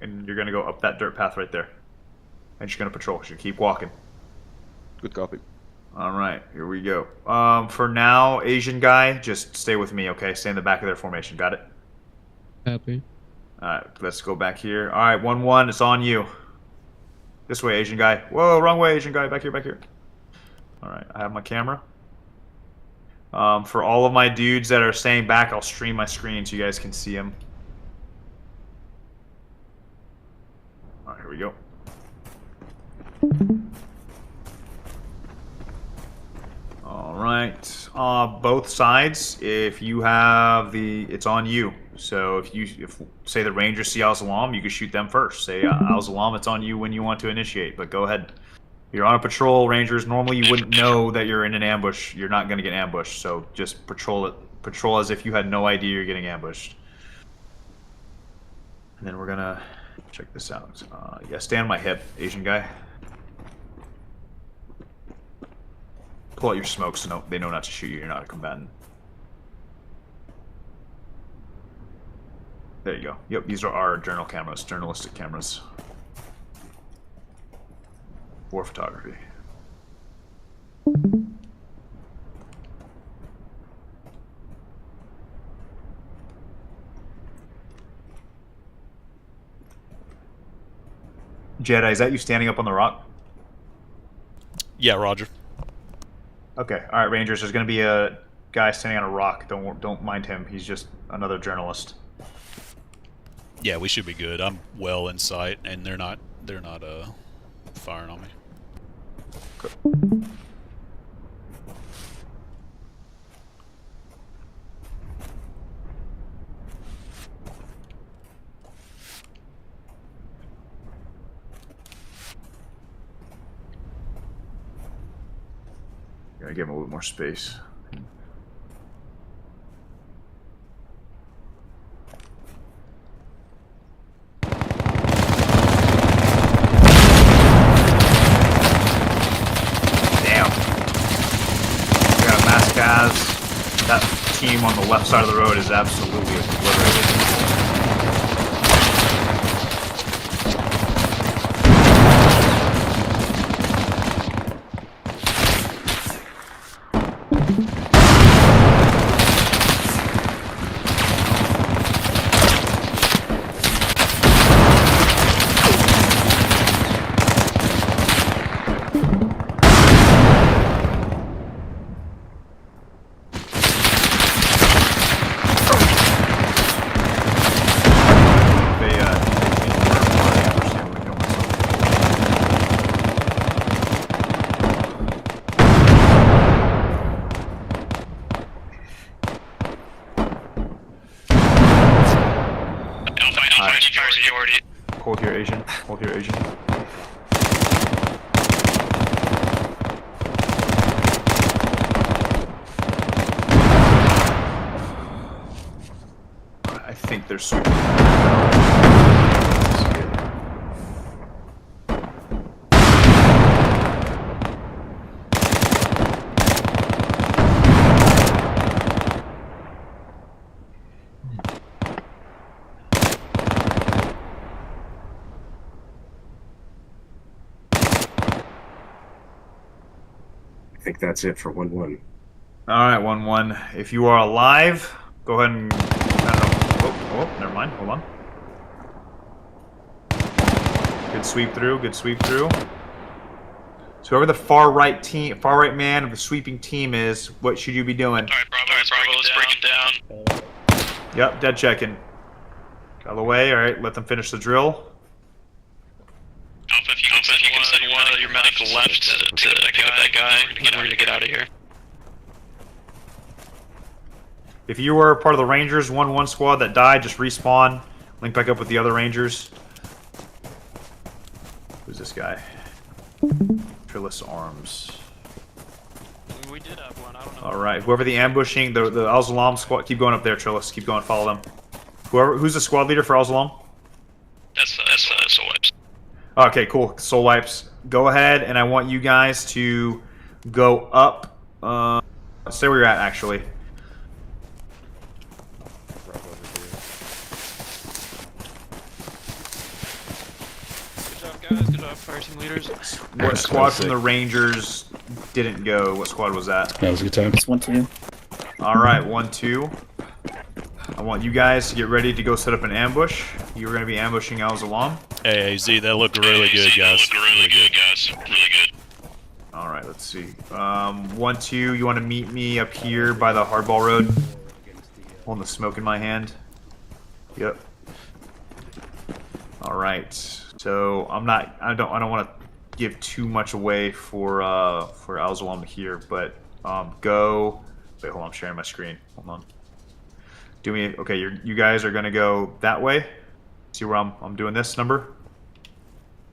And you're going to go up that dirt path right there. And you're going to patrol. You keep walking. Good copy. All right, here we go. For now, Asian guy, just stay with me, okay? Stay in the back of their formation. Got it? Happy. All right, let's go back here. All right, 1-1. It's on you. This way, Asian guy. Whoa, wrong way, Asian guy. Back here, back here. All right, I have my camera. For all of my dudes that are staying back, I'll stream my screen so you guys can see them. All right, here we go. All right, both sides. If you have it's on you. So if say the Rangers see Al-Zalaam, you can shoot them first. Say Al-Zalaam, it's on you when you want to initiate. But go ahead. You're on a patrol, Rangers. Normally you wouldn't know that you're in an ambush. You're not going to get ambushed. So just patrol it. Patrol as if you had no idea you're getting ambushed. And then we're gonna check this out. Yeah, stay on my hip, Asian guy. Pull out your smoke so they know not to shoot you. You're not a combatant. There you go. Yep, these are our journalistic cameras. War photography. Jedi, is that you standing up on the rock? Yeah, Roger. Okay, all right, Rangers. There's going to be a guy standing on a rock. Don't mind him. He's just another journalist. Yeah, we should be good. I'm well in sight, and they're not firing on me. Good. Gotta give him a little more space. That team on the left side of the road is absolutely obliterated. Hold here, Asian. Hold here, Asian. I think they're sweeping. I think that's it for 1-1. All right, 1-1. If you are alive, go ahead and. I don't know. Oh, never mind. Hold on. Good sweep through. Good sweep through. So whoever the far right man of the sweeping team is, what should you be doing? Alright, Bravo, let's break it down. Yep, dead checking. Out of the way, alright, let them finish the drill. Alpha, if you can send one of your medic left to that guy, and then we're gonna get out of here. If you were part of the Rangers 1-1 squad that died, just respawn. Link back up with the other Rangers. Who's this guy? Trillis Arms. We did have one, I don't know. Alright, whoever the ambushing, the Al-Zalaam squad, keep going up there, Trillis. Keep going, follow them. Who's the squad leader for Al-Zalaam? That's Soul Wipes. Okay, cool. Soul Wipes. Go ahead, and I want you guys to go up. Stay where you're at, actually. Good job, guys. Good job, fire team leaders. What squad from the Rangers didn't go? What squad was that? That was a good time. It's 1-2. Alright, 1-2. I want you guys to get ready to go set up an ambush. You're going to be ambushing Al-Zalaam. Hey, AZ, that looked really good, guys. Really good, guys. Really good. Alright, let's see. 1-2, you want to meet me up here by the hardball road? Holding the smoke in my hand. Yep. Alright. So I don't want to give too much away for Al-Zalaam to hear, but go. Wait, hold on, I'm sharing my screen. Hold on. Do me. Okay, you guys are gonna go that way. See where I'm doing this number?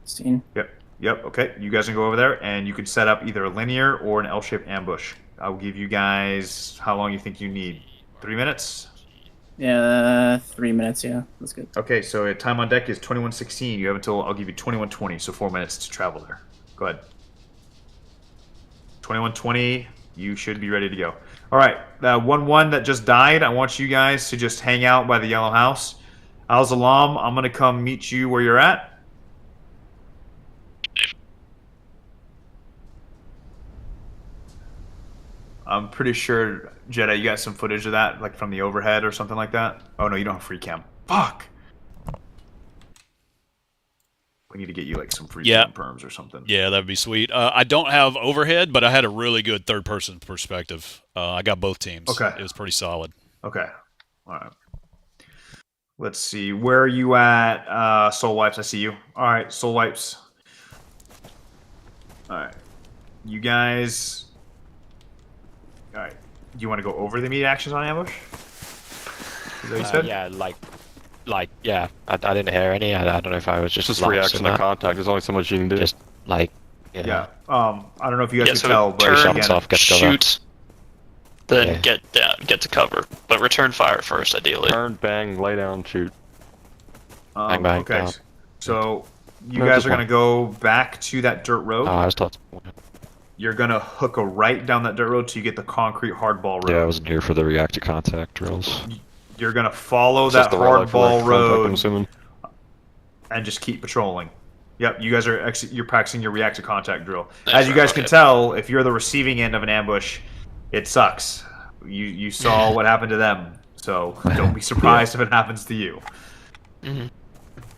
Seen. Yep. Okay, you guys can go over there, and you can set up either a linear or an L-shaped ambush. I'll give you guys how long you think you need. 3 minutes. Yeah, 3 minutes. Yeah, that's good. Okay, so time on deck is 21:16. You have until I'll give you 21:20, so 4 minutes to travel there. Go ahead. 21:20. You should be ready to go. All right, 1-1 that just died. I want you guys to just hang out by the yellow house. Al-Zalaam, I'm gonna come meet you where you're at. I'm pretty sure, Jedi, you got some footage of that, like from the overhead or something like that. Oh no, you don't have free cam. Fuck. We need to get you like some free cam perms or something. Yeah, that'd be sweet. I don't have overhead, but I had a really good third-person perspective. I got both teams. Okay. It was pretty solid. Okay. All right. Let's see. Where are you at, Soul Wipes? I see you. All right, Soul Wipes. All right. You guys. All right. Do you want to go over the immediate actions on ambush? Is that what you said? Yeah, yeah. I didn't hear any. I don't know if I was just reaction to contact. There's only so much you can do. Just Yeah. I don't know if you guys so can tell, but turn, again, shoot, then get to cover, but return fire first, ideally. Turn, bang, lay down, shoot. Bang, bang, okay. down. So you guys are gonna go back to that dirt road. I was taught. You're gonna hook a right down that dirt road till you get the concrete hardball road. Yeah, I wasn't here for the react to contact drills. You're gonna follow It's that just the red light for hardball contact, I'm road assuming. and just keep patrolling. Yep, you guys are you're practicing your react to contact drill. That's As you guys right, can okay. tell, if you're the receiving end of an ambush, it sucks. You saw what happened to them, so don't be surprised if it happens to you. Mm-hmm.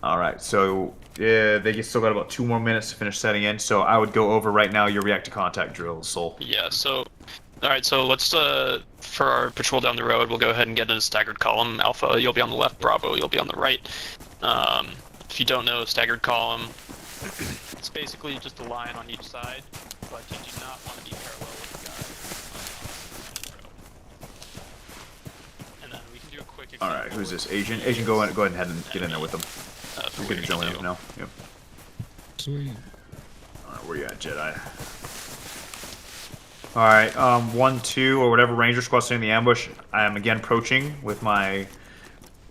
All right, so they still got about 2 more minutes to finish setting in. So I would go over right now your react to contact drills, Soul. Yeah, so, alright, so let's, for our patrol down the road, we'll go ahead and get in a staggered column. Alpha, you'll be on the left, Bravo, you'll be on the right. If you don't know staggered column, it's basically just a line on each side, but you do not want to be parallel with the guy. And then we can do a quick example. All right, who's this? Agent? Agent, go ahead and get in there with them. So We're gonna join them now. Yep. Sweet. All right, where you at, Jedi? All right, 1-2 or whatever Ranger squad's in the ambush. I am again approaching with my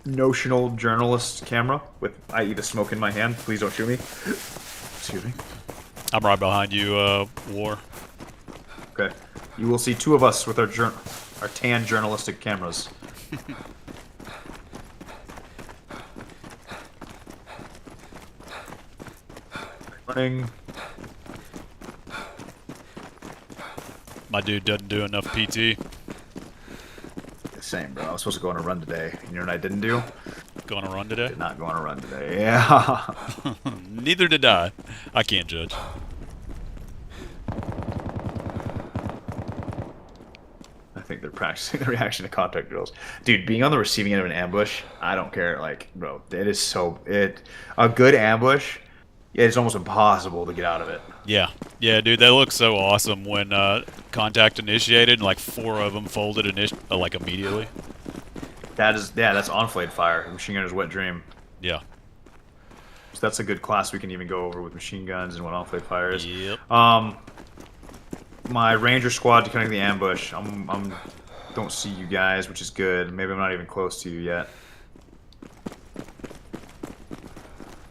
notional journalist camera, with i.e. the smoke in my hand. Please don't shoot me. Excuse me. I'm right behind you, War. Okay. You will see 2 of us with our tan journalistic cameras. Running. My dude doesn't do enough PT. Same, bro. I was supposed to go on a run today. You know what I didn't do? Going to run today? Did not go on a run today. Yeah. Neither did I. I can't judge. I think they're practicing the reaction to contact drills. Dude, being on the receiving end of an ambush, I don't care. Like, bro, it is so... A good ambush, it's almost impossible to get out of it. Yeah. Yeah, dude, they look so awesome when contact initiated and like 4 of them folded like immediately. That's enfilade fire. Machine gunner's wet dream. Yeah. So that's a good class we can even go over with machine guns and what enfilade fire is. Yep. My ranger squad to connect the ambush. Don't see you guys, which is good. Maybe I'm not even close to you yet.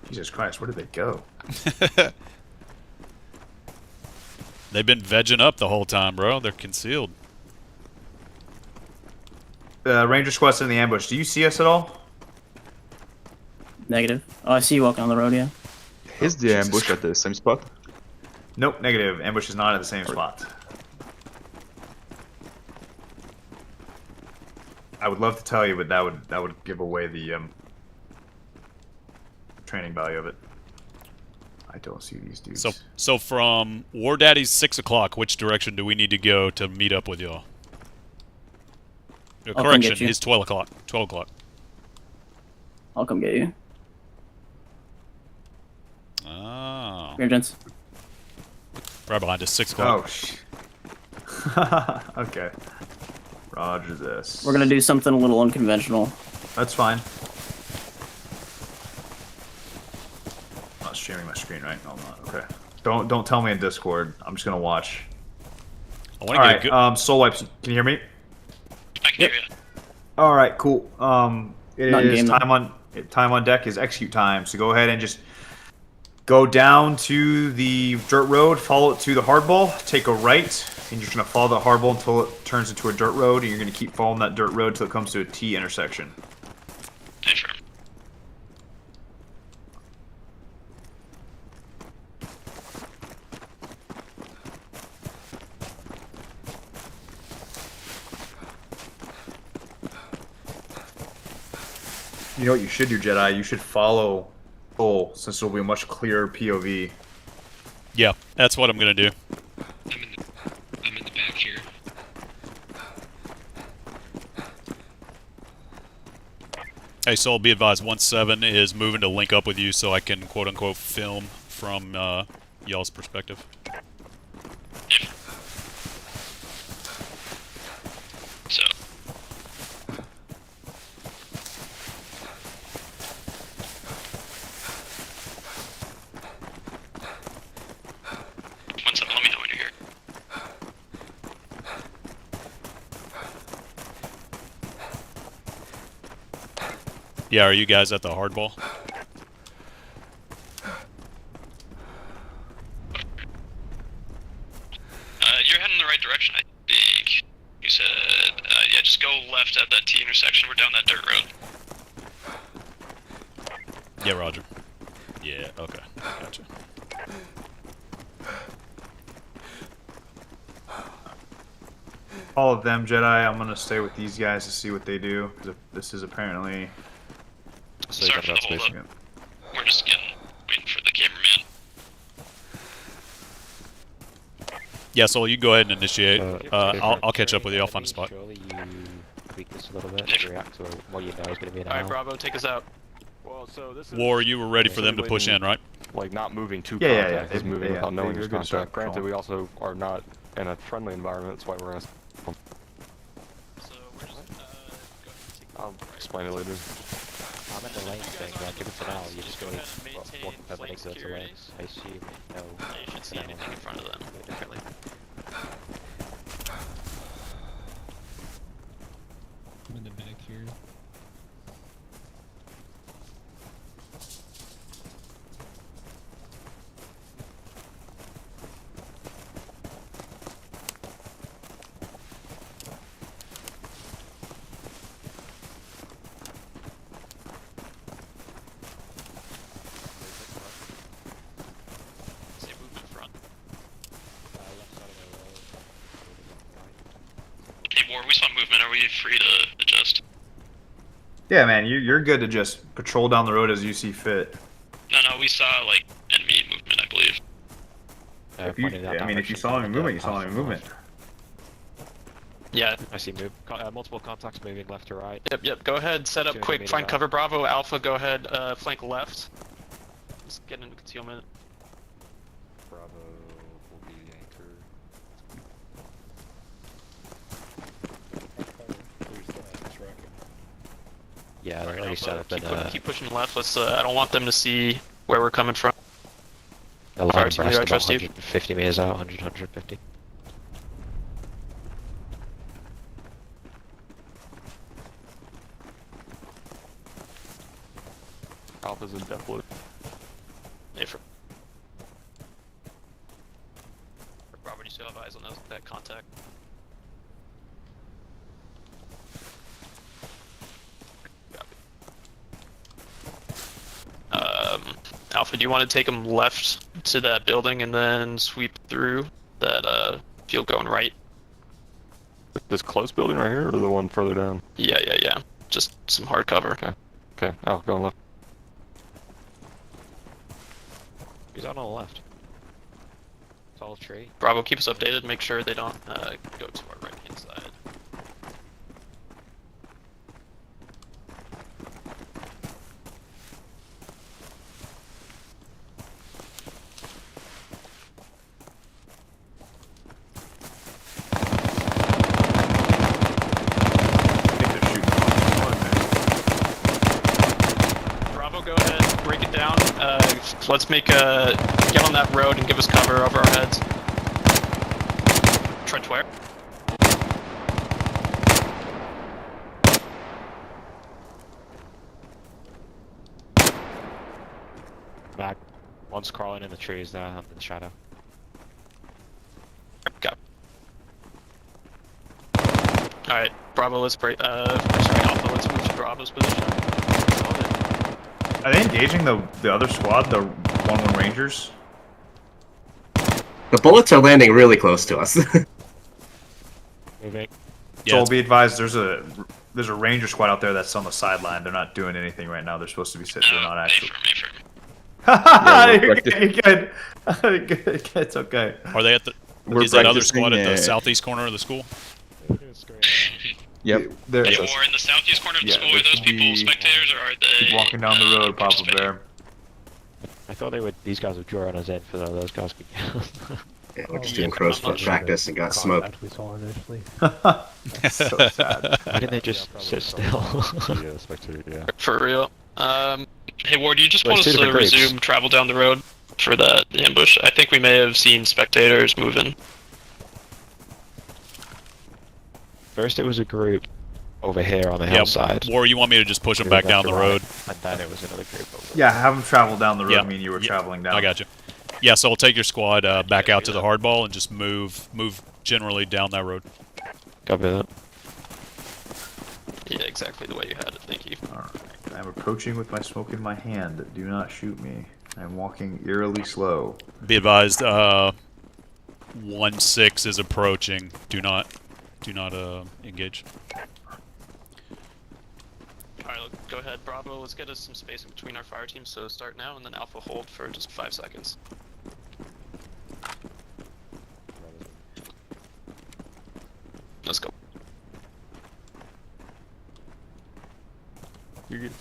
Jesus Christ, where did they go? They've been vegging up the whole time, bro. They're concealed. Ranger squad's in the ambush. Do you see us at all? Negative. Oh, I see you walking on the road, yeah. Is the ambush at the same spot? Nope, negative. Ambush is not at the same spot. I would love to tell you, but that would give away the training value of it. I don't see these dudes. So from War Daddy's 6 o'clock, which direction do we need to go to meet up with y'all? Correction, it's 12 o'clock. 12 o'clock. I'll come get you. Oh. Here, gents. Right behind us, 6 o'clock. Oh, okay. Roger this. We're gonna do something a little unconventional. That's fine. I'm not streaming my screen, right? No, I'm not. Okay. Don't tell me in Discord. I'm just gonna watch. I want to get good. Soul wipes. Can you hear me? I can hear you. All right, cool. It Not is game, time on deck is execute time. So go ahead and just go down to the dirt road, follow it to the hardball, take a right, and you're just gonna follow that hardball until it turns into a dirt road, and you're gonna keep following that dirt road till it comes to a T intersection. Okay, sure. You know what you should do, Jedi? You should follow Soul, since it'll be a much clearer POV. Yeah, that's what I'm gonna do. I'm in the back here. Hey, Soul, be advised, 1-7 is moving to link up with you so I can quote-unquote film from y'all's perspective. So. Let me know when you're here. Yeah, are you guys at the hardball? You're heading in the right direction, I think. You said, yeah, just go left at that T intersection. We're down that dirt road. Yeah, Roger. Yeah, okay. Gotcha. All of them, Jedi. I'm gonna stay with these guys to see what they do, because this is apparently... So you got that space. Yeah. We're just waiting for the cameraman. Yeah, Soul, you go ahead and initiate. I'll catch up with you. I'll find a spot. Surely you tweak this a little bit to react to what you know is going to be an Alright, Bravo, take us out. Well, so this is War, you were ready for them to push in, right? like not moving to Yeah, contact, is moving without knowing You're who's good to start contact. Granted, control. we also are not in a friendly environment, that's why we're asking. So we're just, go ahead and take I'll explain it later. I'm in the lane thing, give it to now. You just go walk up and exit the lane. I assume no. You should see anything in front of them. Differently. I'm in the back here. See movement front. Hey, War, we saw movement. Are we free to adjust? Yeah, man, you're good to just patrol down the road as you see fit. No, we saw, like, If you, I mean, if you saw him in movement, you saw him in movement. Yeah. I see multiple contacts moving left to right. Yep. Go ahead, set up 200 quick, meters find out. cover. Bravo, Alpha, go ahead, flank left. Just get into concealment. Bravo will be anchored. Yeah, they're Alright, already set Alpha, up in keep pushing left. Let's. I don't want them to see where we're coming from. a line Fire abreast team leader, I about trust you. 150 meters out, 150. Alpha's in Deathwood. Yeah, Robert, you still have eyes on that contact. Alpha, do you want to take them left to that building and then sweep through that field going right? This close building right here, or the one further down? Yeah. Just some hard cover. Okay, Al, go left. He's out on the left. Tall tree. Bravo, keep us updated. Make sure they don't go to our right hand side. Bravo, go ahead, break it down. Let's make a get on that road and give us cover over our heads. Trench where? Back. One's crawling in the trees there in the shadow. Got. All right, Bravo. Let's break. Sorry, Alpha. Let's move to Bravo's position. Are they engaging the other squad, the 1-1 Rangers? The bullets are landing really close to us. Moving. So I'll be advised there's a Ranger squad out there that's on the sideline. They're not doing anything right now. They're supposed to be sitting. They're not actually. You're good. Good. It's okay. Are they at the? Is that other squad at the southeast corner of the school? Yep. They're Or in the southeast corner of the school. Are those people spectators, or are they walking down the road, Papa Bear. I thought these guys would draw on us in for those guys could Yeah, we're just doing crow's foot practice and got smoked. We saw initially. So sad. Why didn't they just sit still? Yeah, spectator, yeah. For real. Hey Ward, do you just Well, want us it's two to different groups. resume travel down the road for that ambush? I think we may have seen spectators moving. First it was a group over here on the hillside. Or you want me to just push them back down the road? And then it was another group over Yeah, have them travel down the road. Yeah. I mean, you were traveling down. I got you. Yeah, so we'll take your squad back out to the hardball and just move generally down that road. Copy that. Yeah, exactly the way you had it. Thank you. All right. I'm approaching with my smoke in my hand. Do not shoot me. I'm walking eerily slow. Be advised, 1-6 is approaching. Do not engage. Alright, go ahead, Bravo. Let's get us some space in between our fire teams, so start now, and then Alpha hold for just 5 seconds. Let's go. You're good.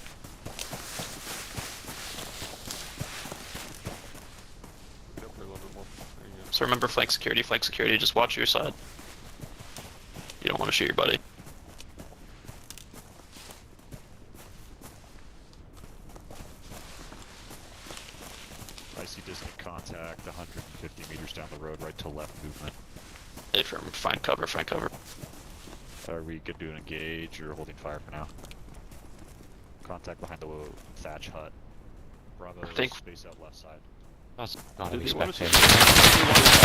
Up there a little bit more. There you go. So remember flank security, just watch your side. You don't want to shoot your buddy. I see distant contact, 150 meters down the road, right to left movement. Hey, firm, find cover, find cover. Are we good to engage or holding fire for now? Contact behind the thatch hut. Bravo, think- space out left side. That's not Did an he want us to-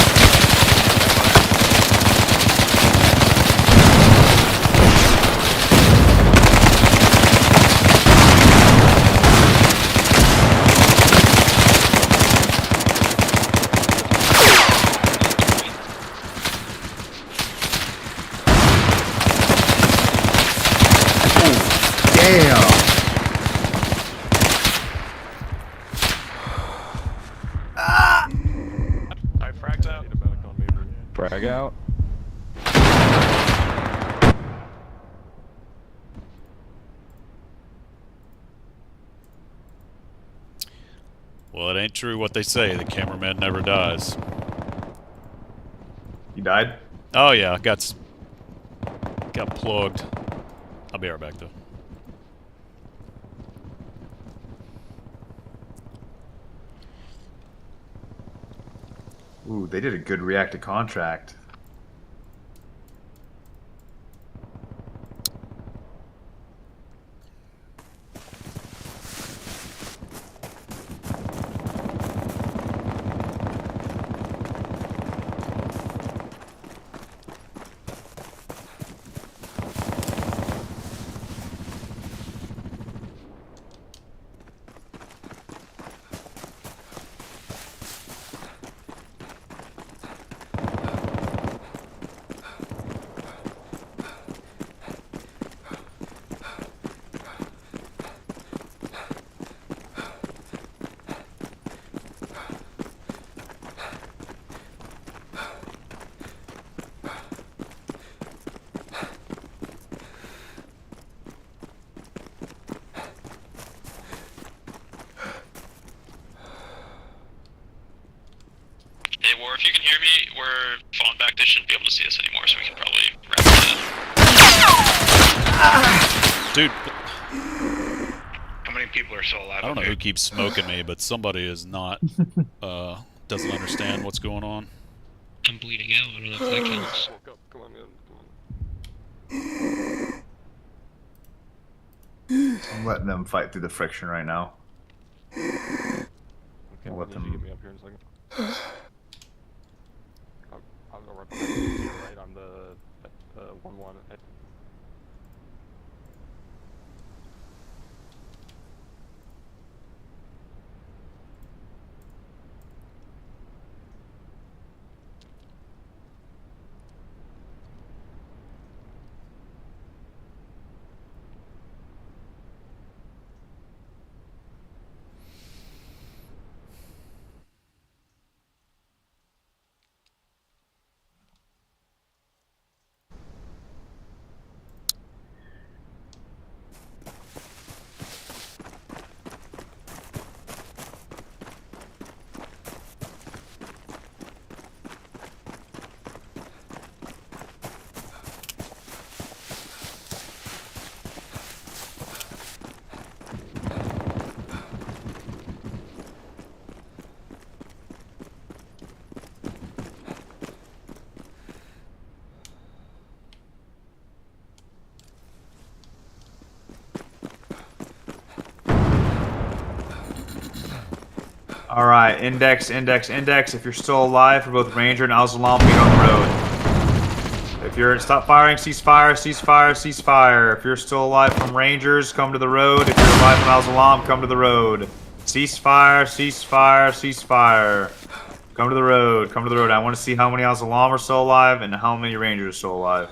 Damn. Alright, frag Well, it ain't true what they say. The cameraman never dies. You died? Oh yeah, got plugged. I'll be right back though. Ooh, they did a good react to contract. Hey, War, if you can hear me, we're falling back. They shouldn't be able to see us anymore, so we can probably wrap it up. Dude. How many people are still alive? I don't know who keeps smoking me, but somebody is not, doesn't understand what's going on. I'm bleeding out. I don't know if that counts. Come on, man. I'm letting them fight through the friction right now. Okay, I'll let them... get me up here in a second. I'll go right behind you, right on the 1-1. Alright, index. If you're still alive for both Ranger and Al-Zalaam, meet on the road. If you're stop firing, ceasefire. If you're still alive from Rangers, come to the road. If you're alive from Al-Zalaam, come to the road. Ceasefire. Come to the road. I want to see how many Al-Zalaam are still alive and how many Rangers are still alive.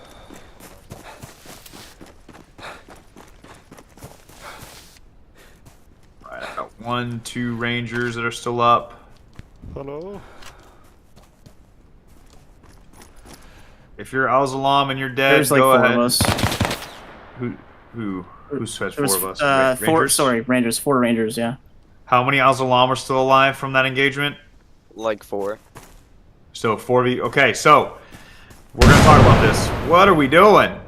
Alright, I got 1, 2 Rangers that are still up. Hello? If you're Al-Zalaam and you're dead, There's like go 4 ahead. of us. Who said 4 There's, of us? Rangers? Sorry, Rangers. 4 Rangers, yeah. How many Al-Zalaam are still alive from that engagement? Like 4. So 4v. Okay, so we're gonna talk about this. What are we doing?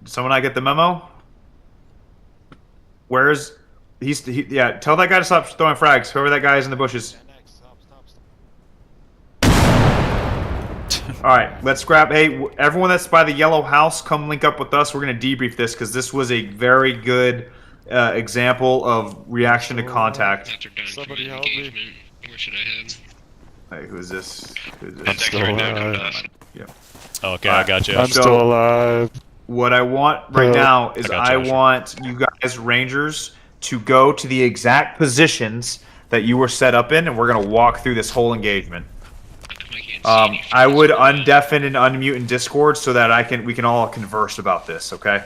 Did someone not get the memo? Where's yeah, tell that guy to stop throwing frags. Whoever that guy is in the bushes. Alright, let's grab... Hey, everyone that's by the yellow house, come link up with us. We're going to debrief this, because this was a very good example of reaction to contact. Somebody help me. Where should I head? Hey, who is this? I'm still alive. Yeah. Okay, I got you. I'm still alive. What I want right now is I want you guys, Rangers, to go to the exact positions that you were set up in, and we're going to walk through this whole engagement. I would undeafen and unmute in Discord so that we can all converse about this, okay?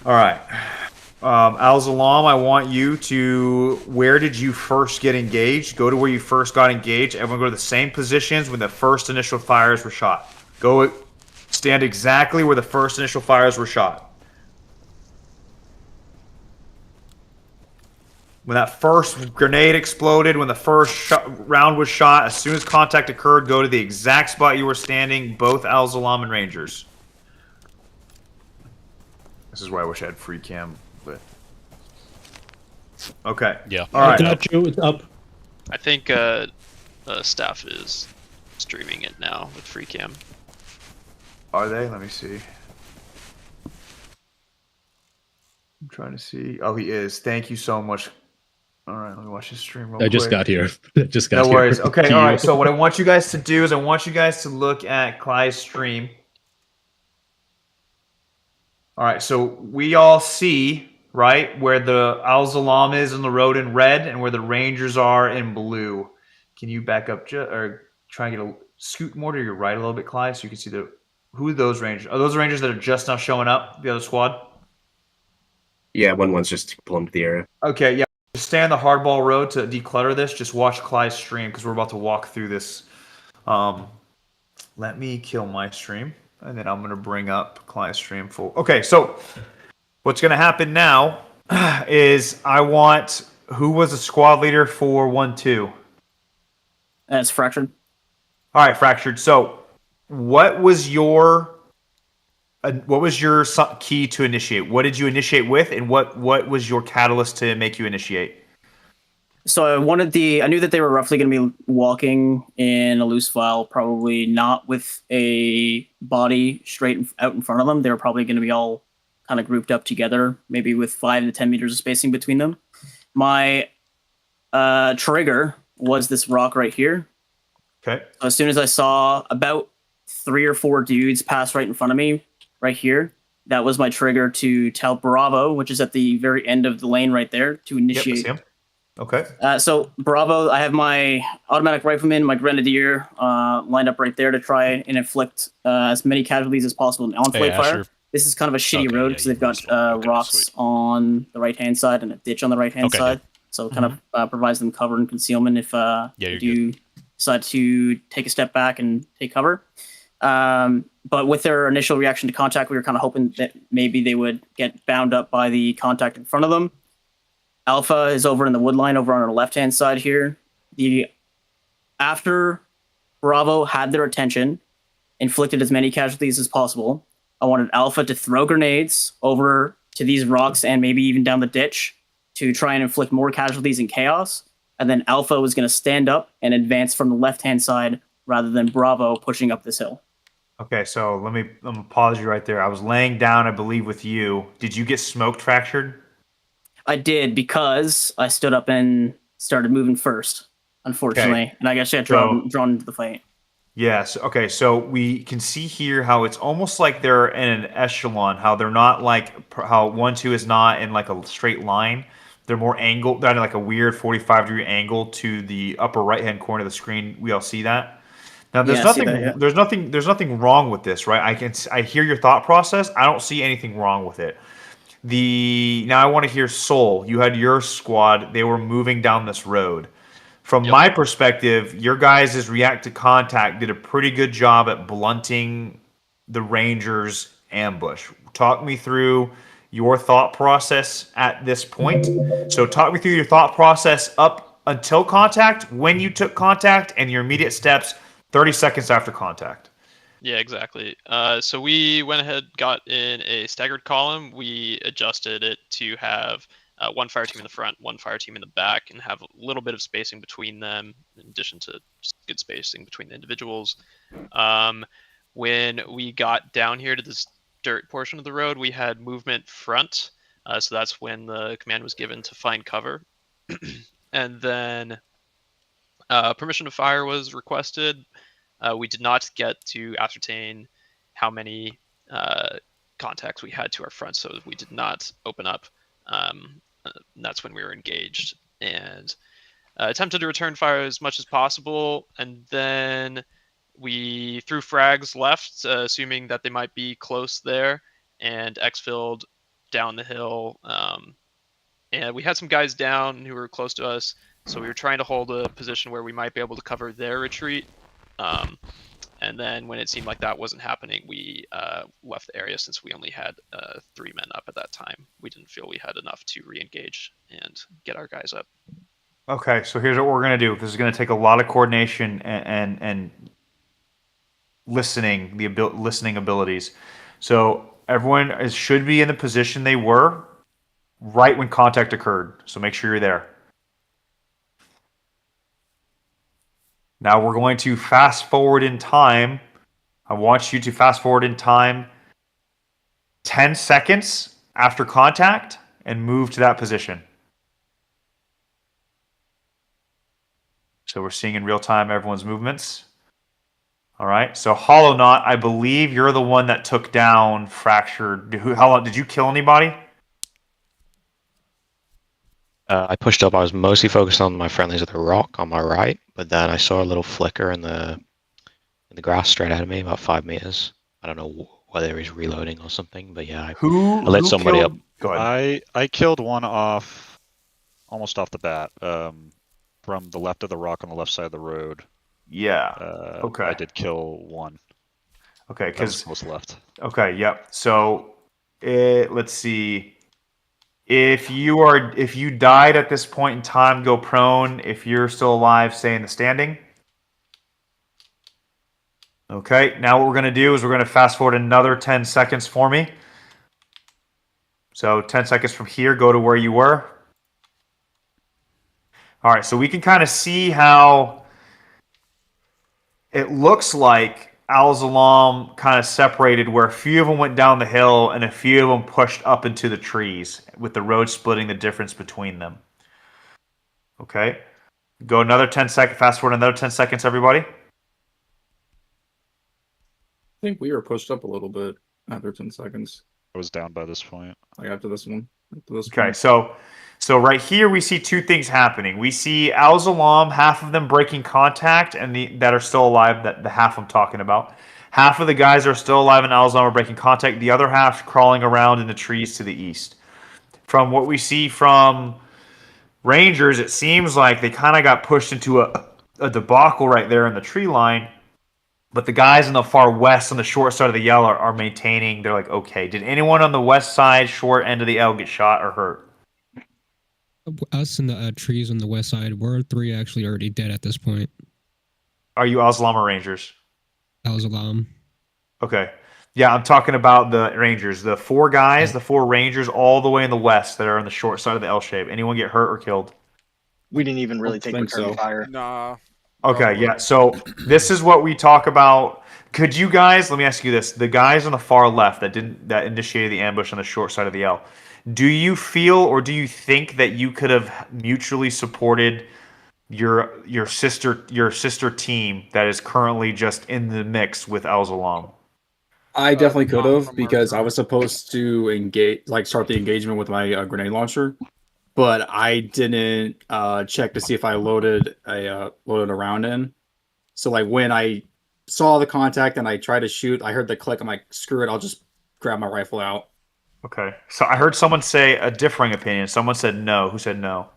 Alright. Al-Zalaam, I want you to... Where did you first get engaged? Go to where you first got engaged. Everyone go to the same positions when the first initial fires were shot. Go stand exactly where the first initial fires were shot. When that first grenade exploded, when the first round was shot, as soon as contact occurred, go to the exact spot you were standing, both Al-Zalaam and Rangers. This is why I wish I had free cam, but... Okay. Yeah. Alright. Got you. It's up. I think staff is streaming it now with free cam. Are they? Let me see. I'm trying to see. Oh, he is. Thank you so much. All right, let me watch his stream real quick. I just got here. Just got No here. worries. Okay, all right. So what I want you guys to do is I want you guys to look at Clyde's stream. All right, so we all see, right, where the Al-Zalaam is in the road in red and where the Rangers are in blue. Can you back up or try and get a scoot more to your right a little bit, Clyde, so you can see who are those Rangers? Are those Rangers that are just now showing up, the other squad? Yeah, one's just plumb to the area. Okay, yeah. Just stay on the hardball road to declutter this. Just watch Clyde's stream because we're about to walk through this. Let me kill my stream, and then I'm going to bring up Clyde's stream full. Okay, so what's going to happen now is I want... Who was the squad leader for 1-2? That's Fractured. All right, Fractured. So what was your key to initiate? What did you initiate with, and what was your catalyst to make you initiate? So I knew that they were roughly going to be walking in a loose file, probably not with a body straight out in front of them. They were probably going to be all kind of grouped up together, maybe with 5 to 10 meters of spacing between them. My trigger was this rock right here. Okay. So as soon as I saw about 3 or 4 dudes pass right in front of me, right here, that was my trigger to tell Bravo, which is at the very end of the lane right there, to initiate. Yep, okay. So Bravo, I have my automatic rifleman, my grenadier, lined up right there to try and inflict as many casualties as possible in enfilade fire. This is kind of a shitty road because they've got rocks on the right-hand side and a ditch on the right-hand side. So it kind of provides them cover and concealment if they do decide to take a step back and take cover. But with their initial reaction to contact, we were kind of hoping that maybe they would get bound up by the contact in front of them. Alpha is over in the wood line over on our left-hand side here. After Bravo had their attention, inflicted as many casualties as possible, I wanted Alpha to throw grenades over to these rocks and maybe even down the ditch to try and inflict more casualties and chaos. And then Alpha was going to stand up and advance from the left-hand side rather than Bravo pushing up this hill. Okay, so let me pause you right there. I was laying down, I believe, with you. Did you get smoked, Fractured? I did, because I stood up and started moving first, unfortunately. Okay. And I guess I got drawn into the fight. Yes. Okay, so we can see here how it's almost like they're in an echelon, how they're not like how 1-2 is not in like a straight line. They're more angled. They're in like a weird 45-degree angle to the upper right-hand corner of the screen. We all see that. Now, there's there's nothing wrong with this, right? I hear your thought process. I don't see anything wrong with it. Now I want to hear Soul. You had your squad. They were moving down this road. From my perspective, your guys' react to contact did a pretty good job at blunting the Rangers' ambush. Talk me through your thought process at this point. So talk me through your thought process up until contact, when you took contact, and your immediate steps 30 seconds after contact. Yeah, exactly. So we went ahead, got in a staggered column. We adjusted it to have one fire team in the front, one fire team in the back, and have a little bit of spacing between them, in addition to just good spacing between the individuals. When we got down here to this dirt portion of the road, we had movement front. So that's when the command was given to find cover. And then permission to fire was requested. We did not get to ascertain how many contacts we had to our front, so we did not open up. That's when we were engaged and attempted to return fire as much as possible. And then we threw frags left, assuming that they might be close there, and exfilled down the hill. And we had some guys down who were close to us, so we were trying to hold a position where we might be able to cover their retreat. And then when it seemed like that wasn't happening, we left the area since we only had 3 men up at that time. We didn't feel we had enough to re-engage and get our guys up. Okay, so here's what we're going to do. This is going to take a lot of coordination and listening, listening abilities. So everyone should be in the position they were right when contact occurred. So make sure you're there. Now we're going to fast forward in time. I want you to fast forward in time 10 seconds after contact and move to that position. So we're seeing in real time everyone's movements. All right. So Hollow Knot, I believe you're the one that took down Fractured. How long did you kill anybody? I pushed up. I was mostly focused on my friendlies at the rock on my right, but then I saw a little flicker in the grass straight ahead of me, about 5 meters. I don't know whether he's reloading or something, but yeah, I lit somebody up. Go ahead. I killed one off, almost off the bat, from the left of the rock on the left side of the road. Yeah. Okay. I did kill one. Okay, because most left. Okay. Yep. So, let's see. If you died at this point in time, go prone. If you're still alive, stay in the standing. Okay. Now what we're going to do is we're going to fast forward another 10 seconds for me. So 10 seconds from here, go to where you were. All right. So we can kind of see how it looks like Al-Zalaam kind of separated, where a few of them went down the hill and a few of them pushed up into the trees, with the road splitting the difference between them. Okay. Go another 10 seconds. Fast forward another 10 seconds, everybody. I think we were pushed up a little bit after 10 seconds. I was down by this point. Like after this one. Okay, so right here we see two things happening. We see Al-Zalaam, half of them breaking contact, and that are still alive. That the half I'm talking about. Half of the guys are still alive, and Al-Zalaam are breaking contact. The other half crawling around in the trees to the east. From what we see from Rangers, it seems like they kind of got pushed into a debacle right there in the tree line. But the guys in the far west on the short side of the L are maintaining. They're like, okay. Did anyone on the west side, short end of the L, get shot or hurt? Us in the trees on the west side, we're 3 actually already dead at this point. Are you Al-Zalaam or Rangers? Al-Zalaam. Okay. Yeah, I'm talking about the Rangers. The 4 guys, the 4 Rangers all the way in the west that are on the short side of the L shape. Anyone get hurt or killed? We didn't even really take return fire. Nah. Okay, yeah. So this is what we talk about. Could you guys, let me ask you this. The guys on the far left that initiated the ambush on the short side of the L, do you feel or do you think that you could have mutually supported your sister team that is currently just in the mix with Al-Zalaam? I definitely could have, because I was supposed to start the engagement with my grenade launcher, but I didn't check to see if I loaded a round in. So like when I saw the contact and I tried to shoot, I heard the click. I'm like, screw it, I'll just grab my rifle out. Okay. So I heard someone say a differing opinion. Someone said no. Who said no?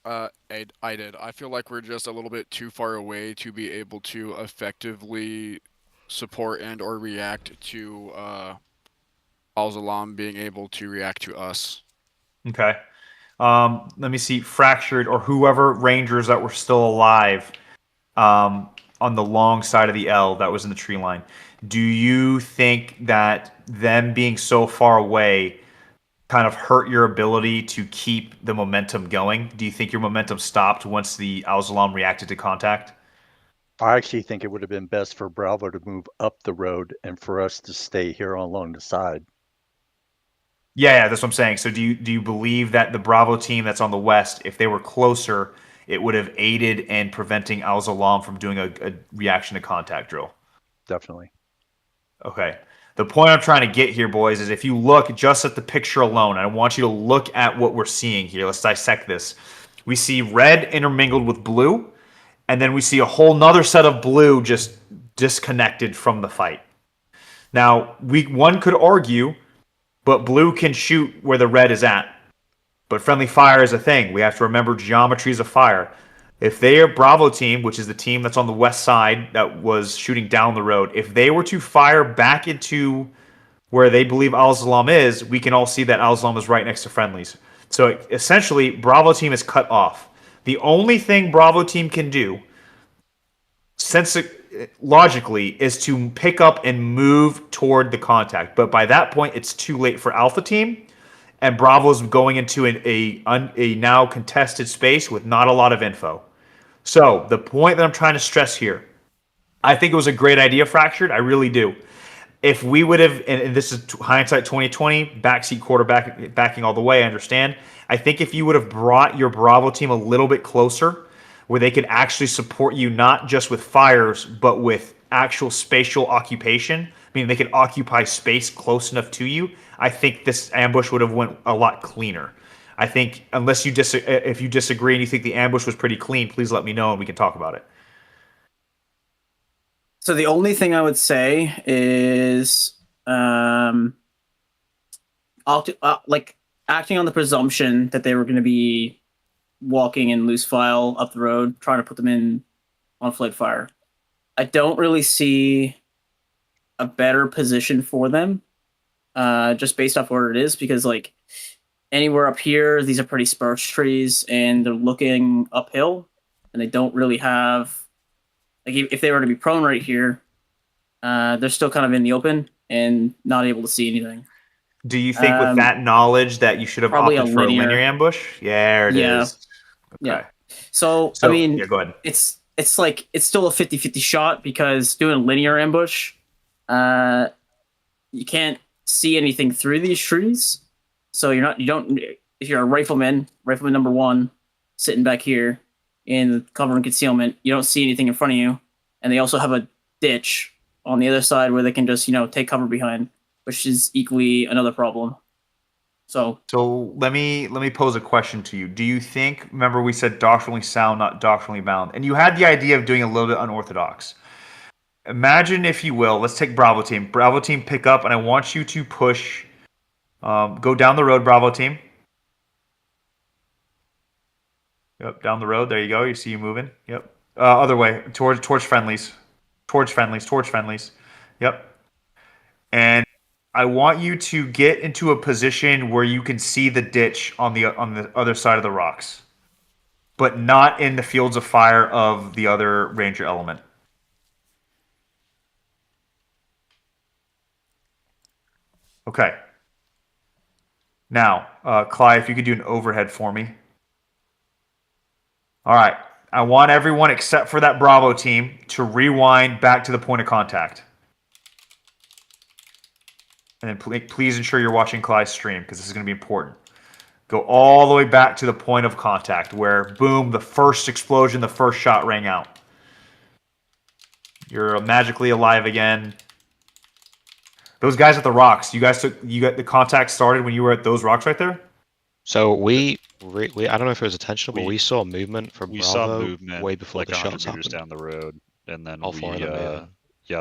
I did. I feel like we're just a little bit too far away to be able to effectively support and or react to Al-Zalaam being able to react to us. Okay. Let me see. Fractured or whoever Rangers that were still alive on the long side of the L that was in the tree line. Do you think that them being so far away kind of hurt your ability to keep the momentum going? Do you think your momentum stopped once the Al-Zalaam reacted to contact? I actually think it would have been best for Bravo to move up the road and for us to stay here along the side. Yeah, that's what I'm saying. So do you believe that the Bravo team that's on the west, if they were closer, it would have aided in preventing Al-Zalaam from doing a reaction to contact drill? Definitely. Okay. The point I'm trying to get here, boys, is if you look just at the picture alone, I want you to look at what we're seeing here. Let's dissect this. We see red intermingled with blue, and then we see a whole nother set of blue just disconnected from the fight. Now, one could argue, but blue can shoot where the red is at. But friendly fire is a thing. We have to remember geometries of fire. If they are Bravo team, which is the team that's on the west side that was shooting down the road, if they were to fire back into where they believe Al-Zalaam is, we can all see that Al-Zalaam is right next to friendlies. So essentially, Bravo team is cut off. The only thing Bravo team can do, logically, is to pick up and move toward the contact. But by that point, it's too late for Alpha team, and Bravo's going into a now contested space with not a lot of info. So the point that I'm trying to stress here, I think it was a great idea, Fractured. I really do. If we would have, and this is hindsight 2020, backseat quarterback backing all the way, I understand. I think if you would have brought your Bravo team a little bit closer, where they could actually support you not just with fires, but with actual spatial occupation, meaning they could occupy space close enough to you, I think this ambush would have went a lot cleaner. I think, unless you if you disagree and you think the ambush was pretty clean, please let me know and we can talk about it. So the only thing I would say is, like acting on the presumption that they were going to be walking in loose file up the road, trying to put them in on flight fire. I don't really see a better position for them, just based off where it is, because like anywhere up here, these are pretty sparse trees, and they're looking uphill, and they don't really have. Like if they were to be prone right here, they're still kind of in the open and not able to see anything. Do you think with that knowledge that you should have opted for a linear ambush? Yeah, it is. Okay. Yeah. So I mean, yeah, go ahead. It's like it's still a 50-50 shot, because doing a linear ambush, you can't see anything through these trees. So if you're a rifleman number 1, sitting back here in cover and concealment, you don't see anything in front of you, and they also have a ditch on the other side where they can just take cover behind, which is equally another problem. So let me pose a question to you. Do you think, remember we said doctrinally sound, not doctrinally bound, and you had the idea of doing a little bit unorthodox. Imagine, if you will, let's take Bravo team. Bravo team pick up, and I want you to push, go down the road, Bravo team. Yep, down the road. There you go. You see you moving. Yep. Other way, towards friendlies. Towards friendlies. Yep. And I want you to get into a position where you can see the ditch on the other side of the rocks, but not in the fields of fire of the other Ranger element. Okay. Now, Clyde, if you could do an overhead for me. All right. I want everyone except for that Bravo team to rewind back to the point of contact. And then please ensure you're watching Clyde's stream, because this is going to be important. Go all the way back to the point of contact where, boom, the first explosion, the first shot rang out. You're magically alive again. Those guys at the rocks, you got the contact started when you were at those rocks right there? So we I don't know if it was intentional, but we saw movement from Bravo saw movement way before like the shots happened. down the road, and then All four of them,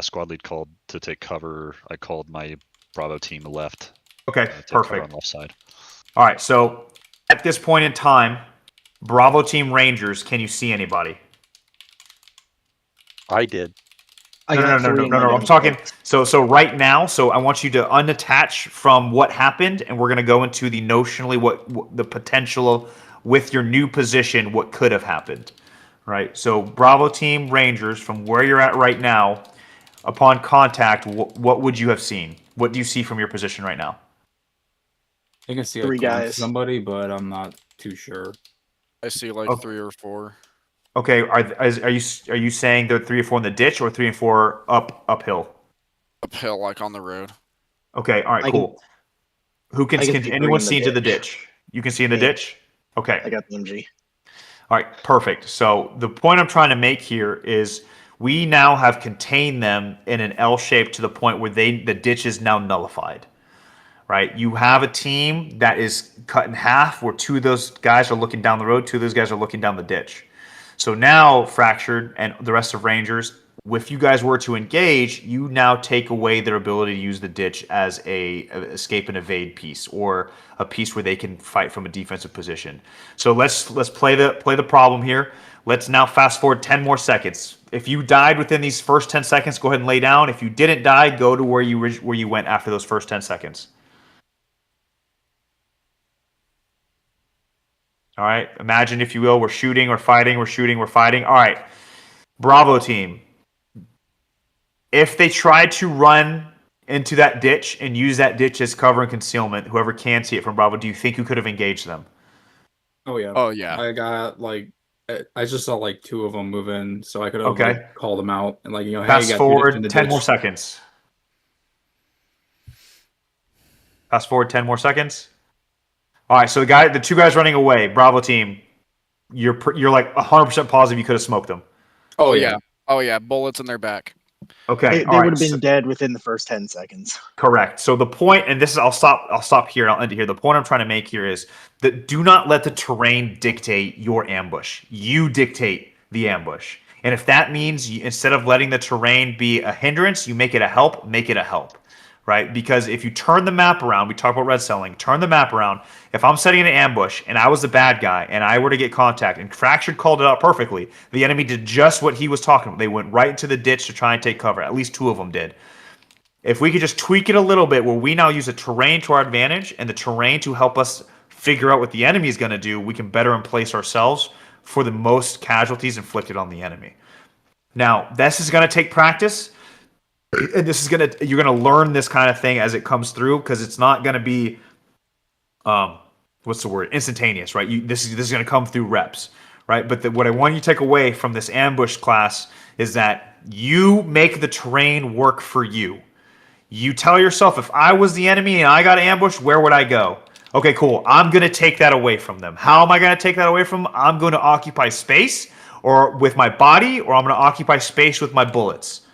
squad lead called to take cover. I called my Bravo team left. Okay, perfect. On left side. All right, so at this point in time, Bravo team Rangers, can you see anybody? I did. No. I'm talking. So right now, so I want you to unattach from what happened, and we're going to go into the notionally what the potential with your new position, what could have happened, right? So Bravo team Rangers, from where you're at right now, upon contact, what would you have seen? What do you see from your position right now? I can see 3 guys. Somebody, but I'm not too sure. I see like 3 or 4. Okay, are you saying they're 3 or 4 in the ditch, or 3 and 4 uphill? Uphill, like on the road. Okay, all right, cool. Can anyone see into the ditch? You can see in the ditch? Okay. I got the MG. All right, perfect. So the point I'm trying to make here is we now have contained them in an L shape to the point where the ditch is now nullified. Right? You have a team that is cut in half, where 2 of those guys are looking down the road, 2 of those guys are looking down the ditch. So now, Fractured and the rest of Rangers, if you guys were to engage, you now take away their ability to use the ditch as a escape and evade piece, or a piece where they can fight from a defensive position. So let's play the problem here. Let's now fast forward 10 more seconds. If you died within these first 10 seconds, go ahead and lay down. If you didn't die, go to where you went after those first 10 seconds. All right. Imagine, if you will, we're shooting, we're fighting, we're shooting, we're fighting. All right. Bravo team. If they try to run into that ditch and use that ditch as cover and concealment, whoever can see it from Bravo, do you think you could have engaged them? Oh yeah. Oh yeah. I got I just saw like 2 of them move in, so I could have like, called them out and hey, fast forward 10 more seconds. Fast forward 10 more seconds. All right, so the 2 guys running away, Bravo team, you're like 100% positive you could have smoked them. Oh yeah. Oh yeah. Bullets in their back. Okay, They would have been dead within the first 10 seconds. Correct. So the point, and this is, I'll stop here. I'll end it here. The point I'm trying to make here is that do not let the terrain dictate your ambush. You dictate the ambush. And if that means instead of letting the terrain be a hindrance, you make it a help, make it a help. Right? Because if you turn the map around, we talk about red selling, turn the map around. If I'm setting an ambush and I was the bad guy and I were to get contact, and Fractured called it out perfectly, the enemy did just what he was talking about. They went right into the ditch to try and take cover. At least 2 of them did. If we could just tweak it a little bit where we now use the terrain to our advantage and the terrain to help us figure out what the enemy is going to do, we can better place ourselves for the most casualties inflicted on the enemy. Now, this is going to take practice. And you're gonna learn this kind of thing as it comes through, because it's not gonna be instantaneous, right? This is gonna come through reps, right? But what I want you to take away from this ambush class is that you make the terrain work for you. You tell yourself, if I was the enemy and I got ambushed, where would I go? Okay, cool. I'm gonna take that away from them. How am I gonna take that away from them? I'm going to occupy space, or with my body, or I'm gonna occupy space with my bullets.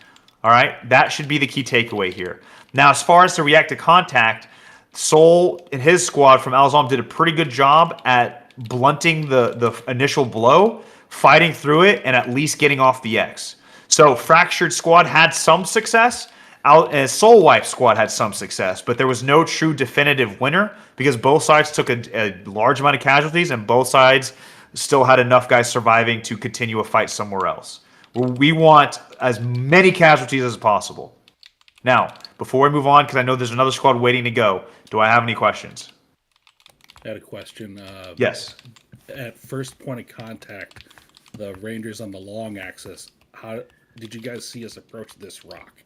All right, that should be the key takeaway here. Now, as far as to react to contact, Soul and his squad from Al-Zalaam did a pretty good job at blunting the initial blow, fighting through it, and at least getting off the X. So Fractured squad had some success. Soul Wife squad had some success, but there was no true definitive winner because both sides took a large amount of casualties and both sides still had enough guys surviving to continue a fight somewhere else. We want as many casualties as possible. Now, before we move on, because I know there's another squad waiting to go, do I have any questions? I had a question. Yes. At first point of contact, the Rangers on the long axis, how did you guys see us approach this rock?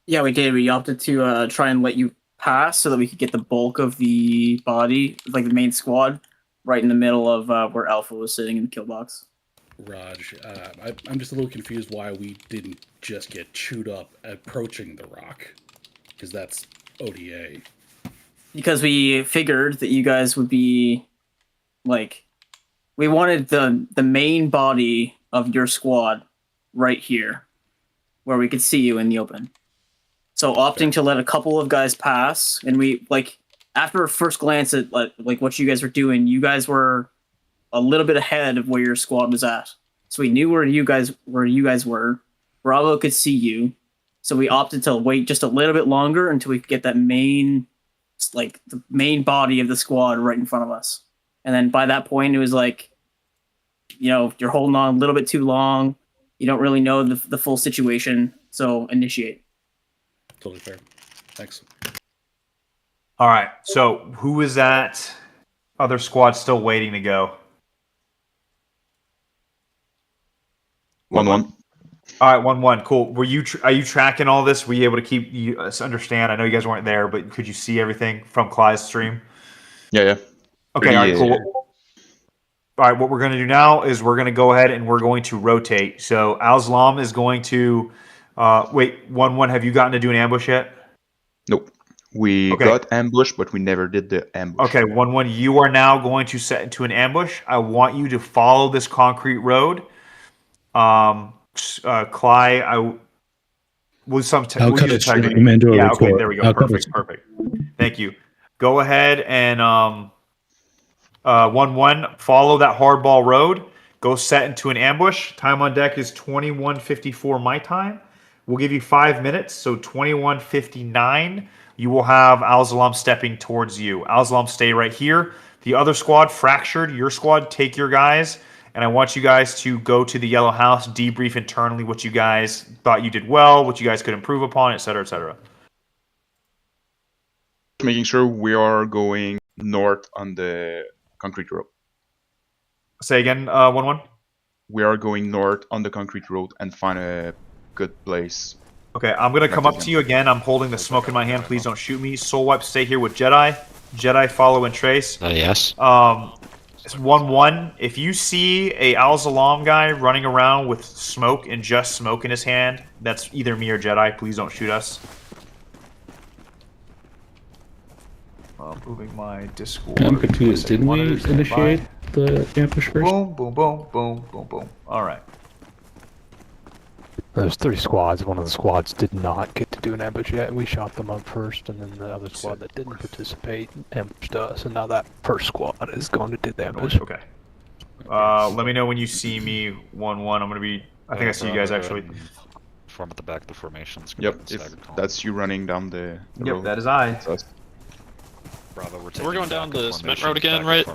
Yeah, we did. We opted to try and let you pass so that we could get the bulk of the body, like the main squad, right in the middle of where Alpha was sitting in the kill box. Raj, I'm just a little confused why we didn't just get chewed up approaching the rock, because that's ODA. Because we figured that you guys would be, we wanted the main body of your squad right here, where we could see you in the open. So opting to let a couple of guys pass, and we, after a first glance at, what you guys were doing, you guys were a little bit ahead of where your squad was at. So we knew where you guys were. Bravo could see you. So we opted to wait just a little bit longer until we could get that main, the main body of the squad right in front of us. And then by that point, it was you're holding on a little bit too long. You don't really know the full situation. So initiate. Totally fair. Thanks. All right. So who is that other squad still waiting to go? 1-1. All right, 1-1. Cool. Are you tracking all this? Were you able to keep understand? I know you guys weren't there, but could you see everything from Clyde's stream? Yeah. Okay. All right. Cool. All right. What we're going to do now is we're going to go ahead and we're going to rotate. So Al-Zalaam is going to wait. 1-1. Have you gotten to do an ambush yet? Nope. We got ambushed, but we never did the ambush. Okay. 1-1. You are now going to set into an ambush. I want you to follow this concrete road. Cly, we'll use Commander. Yeah, okay, there we go. Perfect. Thank you. Go ahead and 1-1, follow that hardball road. Go set into an ambush. Time on deck is 21:54 my time. We'll give you 5 minutes, so 21:59. You will have Al-Zalaam stepping towards you. Al-Zalaam, stay right here. The other squad, Fractured, your squad, take your guys and I want you guys to go to the yellow house, debrief internally what you guys thought you did well, what you guys could improve upon, etc., etc. Making sure we are going north on the concrete road. Say again, 1-1? We are going north on the concrete road and find a good place. Okay, I'm going to come up to you again. I'm holding the smoke in my hand. Please don't shoot me. Soul Wipe, stay here with Jedi. Jedi, follow and trace. Yes. It's 1-1. If you see a Al-Zalaam guy running around with smoke and just smoke in his hand, that's either me or Jedi. Please don't shoot us. Moving my Discord. I'm confused. Didn't we initiate the ambush first? Boom, boom, boom, boom, boom, boom. All right. There's 3 squads. One of the squads did not get to do an ambush yet. We shot them up first, and then the other squad that didn't participate ambushed us, and now that first squad is going to do the ambush. Okay. Let me know when you see me 1-1. I'm going to be... I think I see you guys actually. Form at the back of the formations. Yep, if that's you running down the road. Yep, that is I. Bravo, we're going down the cement road again, right?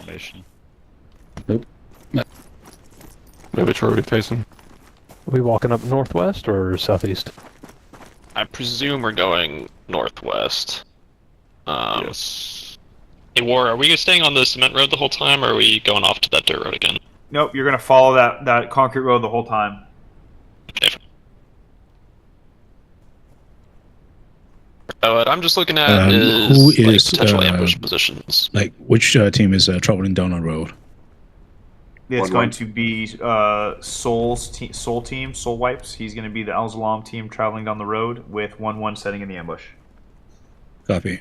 Nope. Which road are we facing? Are we walking up northwest or southeast? I presume we're going northwest. Yes. Hey, War, are we staying on the cement road the whole time, or are we going off to that dirt road again? Nope, you're going to follow that concrete road the whole time. Okay. What I'm just looking at who is potential ambush positions. Like, which team is traveling down the road? It's going to be Soul Team, Soul Wipes. He's going to be the Al-Zalaam team traveling down the road with 1-1 setting in the ambush. Copy.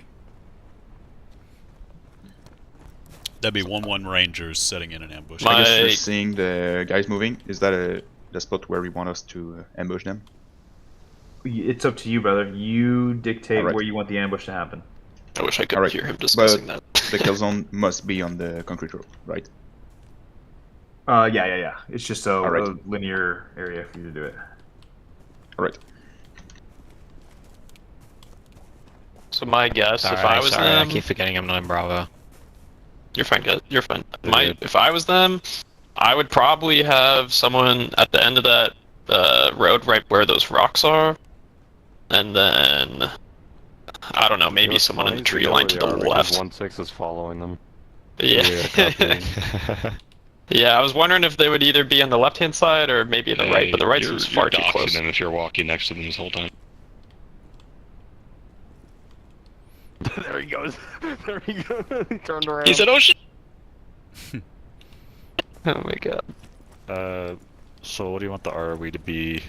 That'd be 1-1 Rangers setting in an ambush. I guess we're seeing the guys moving. Is that the spot where we want us to ambush them? It's up to you, brother. You dictate where you want the ambush to happen. I wish I could hear him discussing that. The kill zone must be on the concrete road, right? Yeah. It's just a linear area for you to do it. Alright. So my guess, if I was them... I keep forgetting I'm not in Bravo. You're fine, guys. You're fine. If I was them, I would probably have someone at the end of that road right where those rocks are. And then... I don't know, maybe someone in the tree line to the left. 1-6 is following them. Yeah. Yeah, I was wondering if they would either be on the left-hand side or maybe the right, but the right is far too close. Them if you're walking next to them this whole time. There he goes. There he goes. He turned around. He said, "Oh shit!" Oh my god. So what do you want the ROE to be?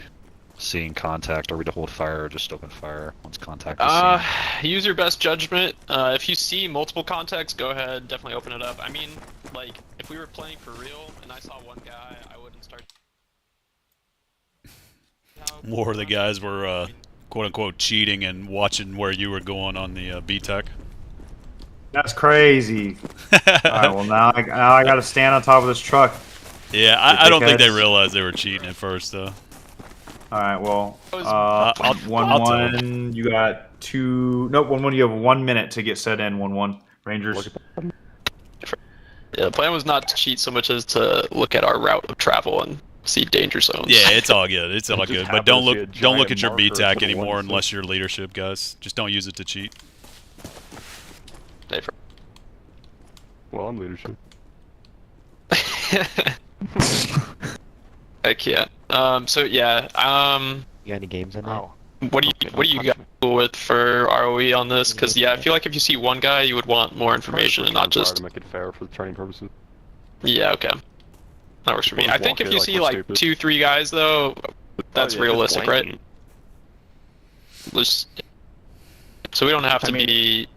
Seeing contact? Are we to hold fire or just open fire once contact is seen? Use your best judgment. If you see multiple contacts, go ahead, definitely open it up. I mean, like, if we were playing for real and I saw one guy, I wouldn't start... More of the guys were, quote-unquote, cheating and watching where you were going on the B-Tech. That's crazy. Alright, well, now I gotta stand on top of this truck. Yeah, I don't think they realized they were cheating at first, though. Alright, well, 1-1, you got 2... Nope, 1-1, you have 1 minute to get set in, 1-1. Rangers. Yeah, the plan was not to cheat so much as to look at our route of travel and see danger zones. Yeah, it's all good. It's all good. But don't look at your BTAC anymore unless you're leadership, guys. Just don't use it to cheat. Well, I'm leadership. Heck yeah. So yeah. You got any games in there? What do you got with for ROE on this? Because yeah, I feel like if you see one guy, you would want more information and not just to make it fair for the training purposes. Yeah, okay. That works for me. I think if you see like 2-3 guys though, that's realistic, right? So we don't have to be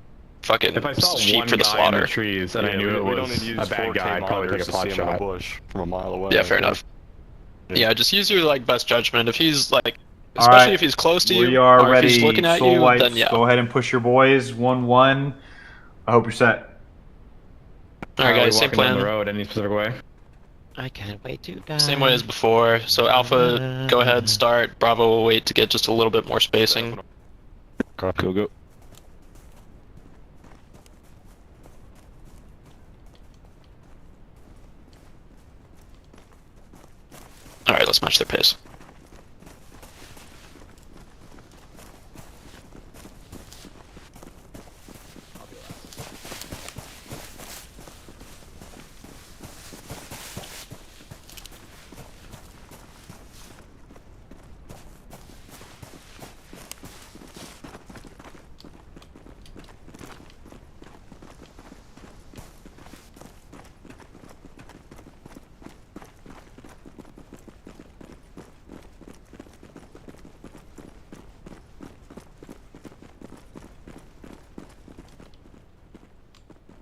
fucking if I saw sheep one for the guy slaughter. In the trees and I knew it was a bad guy, I'd probably take a pot shot. Bush from a mile away. Yeah, fair enough. Yeah, just use your like best judgment. If he's like, especially if he's close to you, we are or ready. if he's looking at Soul you, Wipes, then yeah. Go ahead and push your boys. 1-1. I hope you're set. Alright, guys, same plan. Down the road any specific way? I can't wait to die. Same way as before. So Alpha, go ahead, start. Bravo will wait to get just a little bit more spacing. Copy. Go. us match their pace.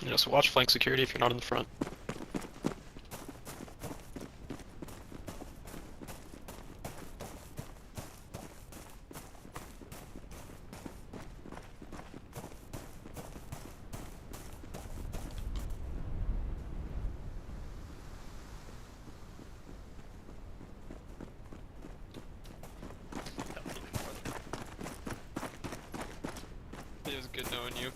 Just watch flank security if you're not in the front. It was good knowing you.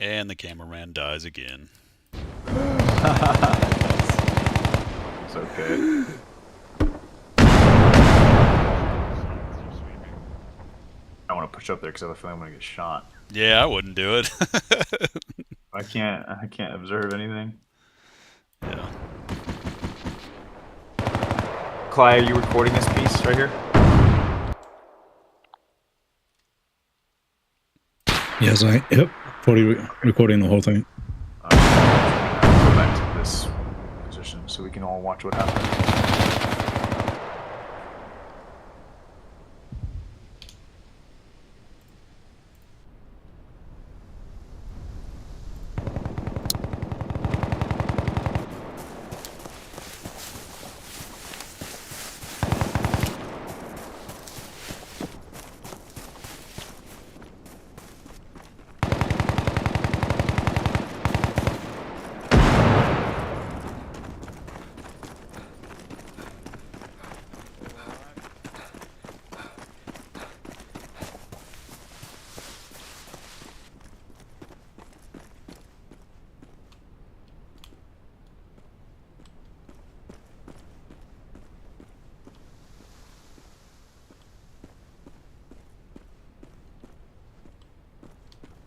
And the cameraman dies again. It's okay. I want to push up there because I have a feeling I'm gonna get shot. Yeah, I wouldn't do it. I can't observe anything. Yeah. Cly, are you recording this piece right here? Yes, yep. Probably recording the whole thing. Go back to this position so we can all watch what happens.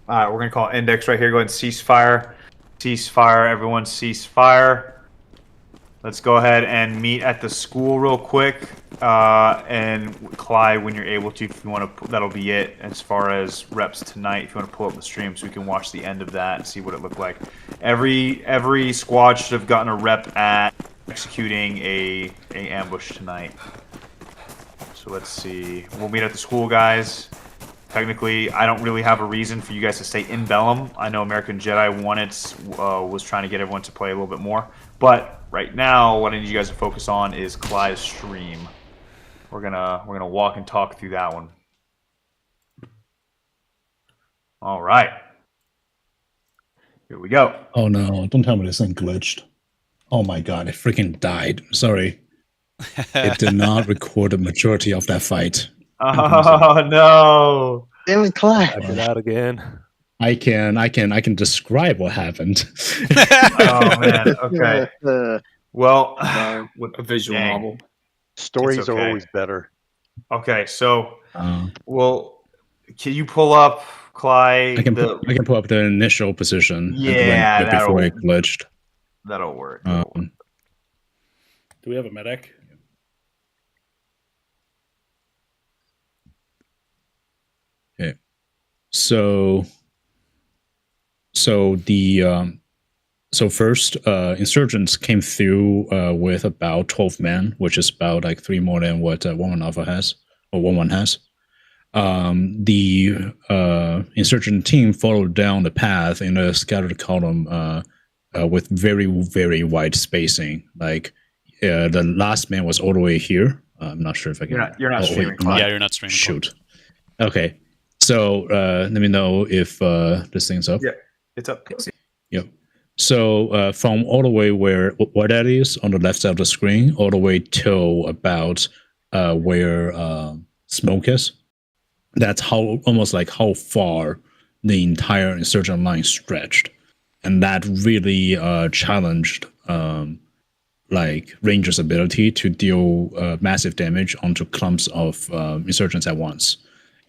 All right, we're gonna call index right here. Go ahead and cease fire. Cease fire. Everyone cease fire. Let's go ahead and meet at the school real quick. And Clyde, when you're able to, if you want to, that'll be it as far as reps tonight. If you want to pull up the stream so we can watch the end of that and see what it looked like. Every squad should have gotten a rep at executing a ambush tonight. So let's see. We'll meet at the school, guys. Technically, I don't really have a reason for you guys to stay in Bellum. I know American Jedi was trying to get everyone to play a little bit more. But right now, what I need you guys to focus on is Clyde's stream. We're gonna walk and talk through that one. All right. Here we go. Oh no, don't tell me this thing glitched. Oh my god, it freaking died. Sorry. It did not record the majority of that fight. Oh no! Damn it, Clyde. After that again. I can describe what happened. Oh man. Okay. Well, with a visual novel. Stories are always better. Okay, so well, can you pull up, Clyde? I can pull up the initial position. Yeah, before it glitched. That'll work. Do we have a medic? Okay. So the so first insurgents came through with about 12 men, which is about like 3 more than what 1-1 Alpha has or 1-1 has. The insurgent team followed down the path in a scattered column with very, very wide spacing. Like the last man was all the way here. I'm not sure if I can. You're not streaming. Yeah, you're not streaming. Shoot. Okay. So let me know if this thing's up. Yeah, it's up. Yep. So from all the way where that is on the left side of the screen, all the way till about where smoke is. That's how almost like how far the entire insurgent line stretched, and that really challenged like Ranger's ability to deal massive damage onto clumps of insurgents at once.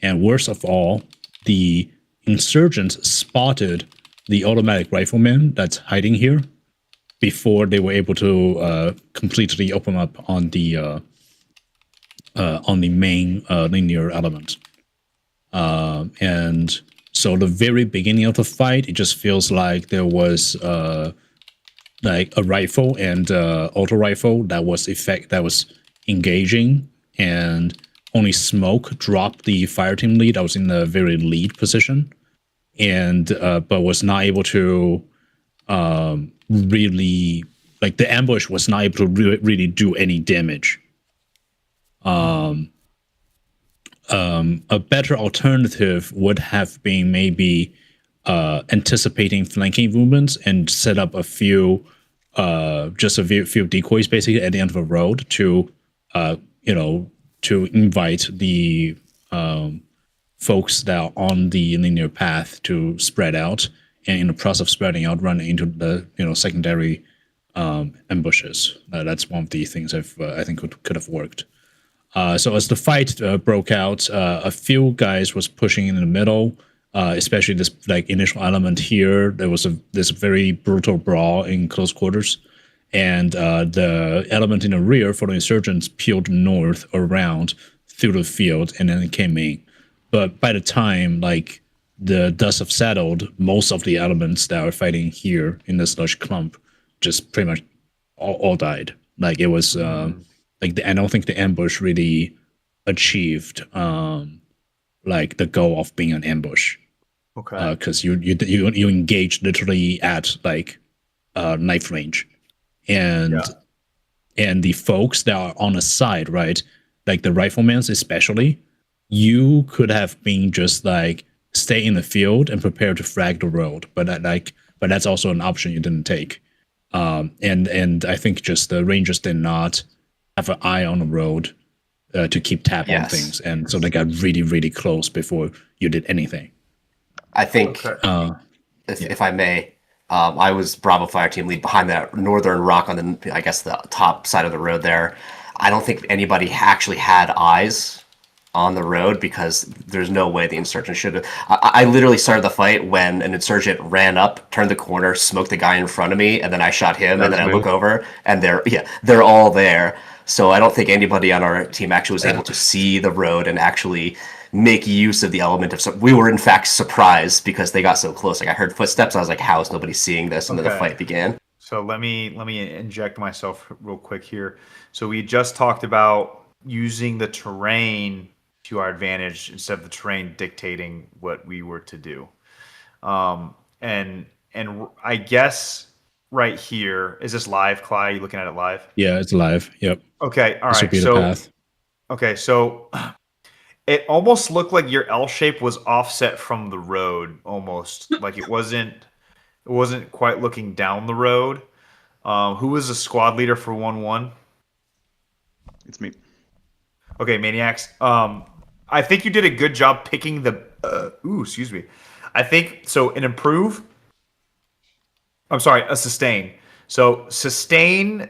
And worst of all, the insurgents spotted the automatic rifleman that's hiding here before they were able to completely open up on the main linear element. And so the very beginning of the fight, it just feels like there was like a rifle and auto rifle that was engaging, and only smoke dropped the fireteam lead. I was in the very lead position, and but was not able to really, like, the ambush was not able to really do any damage. A better alternative would have been maybe anticipating flanking movements and set up a few, just a few decoys basically at the end of the road to, to invite the folks that are on the linear path to spread out, and in the process of spreading out, run into the secondary ambushes. That's one of the things I think could have worked. So as the fight broke out, a few guys was pushing in the middle, especially this like initial element here. There was this very brutal brawl in close quarters, and the element in the rear for the insurgents peeled north around through the field, and then it came in. But by the time like the dust have settled, most of the elements that are fighting here in this large clump just pretty much all died. Like it was. I don't think the ambush really achieved like the goal of being an ambush. Okay. Because you engage literally at like knife range, and the folks that are on the side, right? Like the riflemen especially, you could have been just like stay in the field and prepare to frag the road, but that's also an option you didn't take. And I think just the Rangers did not have an eye on the road to keep tab on things, and so they got really, really close before you did anything. I think, if I may, I was Bravo fire team lead behind that northern rock on the, I guess, the top side of the road there. I don't think anybody actually had eyes on the road, because there's no way the insurgent should have. I literally started the fight when an insurgent ran up, turned the corner, smoked the guy in front of me, and then I shot him, and then I look over, and they're all there. So I don't think anybody on our team actually was able to see the road and actually make use of the element of. We were in fact surprised because they got so close. Like I heard footsteps, I was like, "How is nobody seeing this?" And then the fight began. So let me inject myself real quick here. So we just talked about using the terrain to our advantage instead of the terrain dictating what we were to do. And I guess right here, is this live, Cly? Are you looking at it live? Yeah, it's live. Yep. Okay. All this right. Would be the path. Okay. So it almost looked like your L shape was offset from the road, almost like it wasn't quite looking down the road. Who was the squad leader for 1-1? It's me. Okay, Maniacs. I think you did a good job picking the. Excuse me. I think so. An improve. I'm sorry, a sustain. So sustain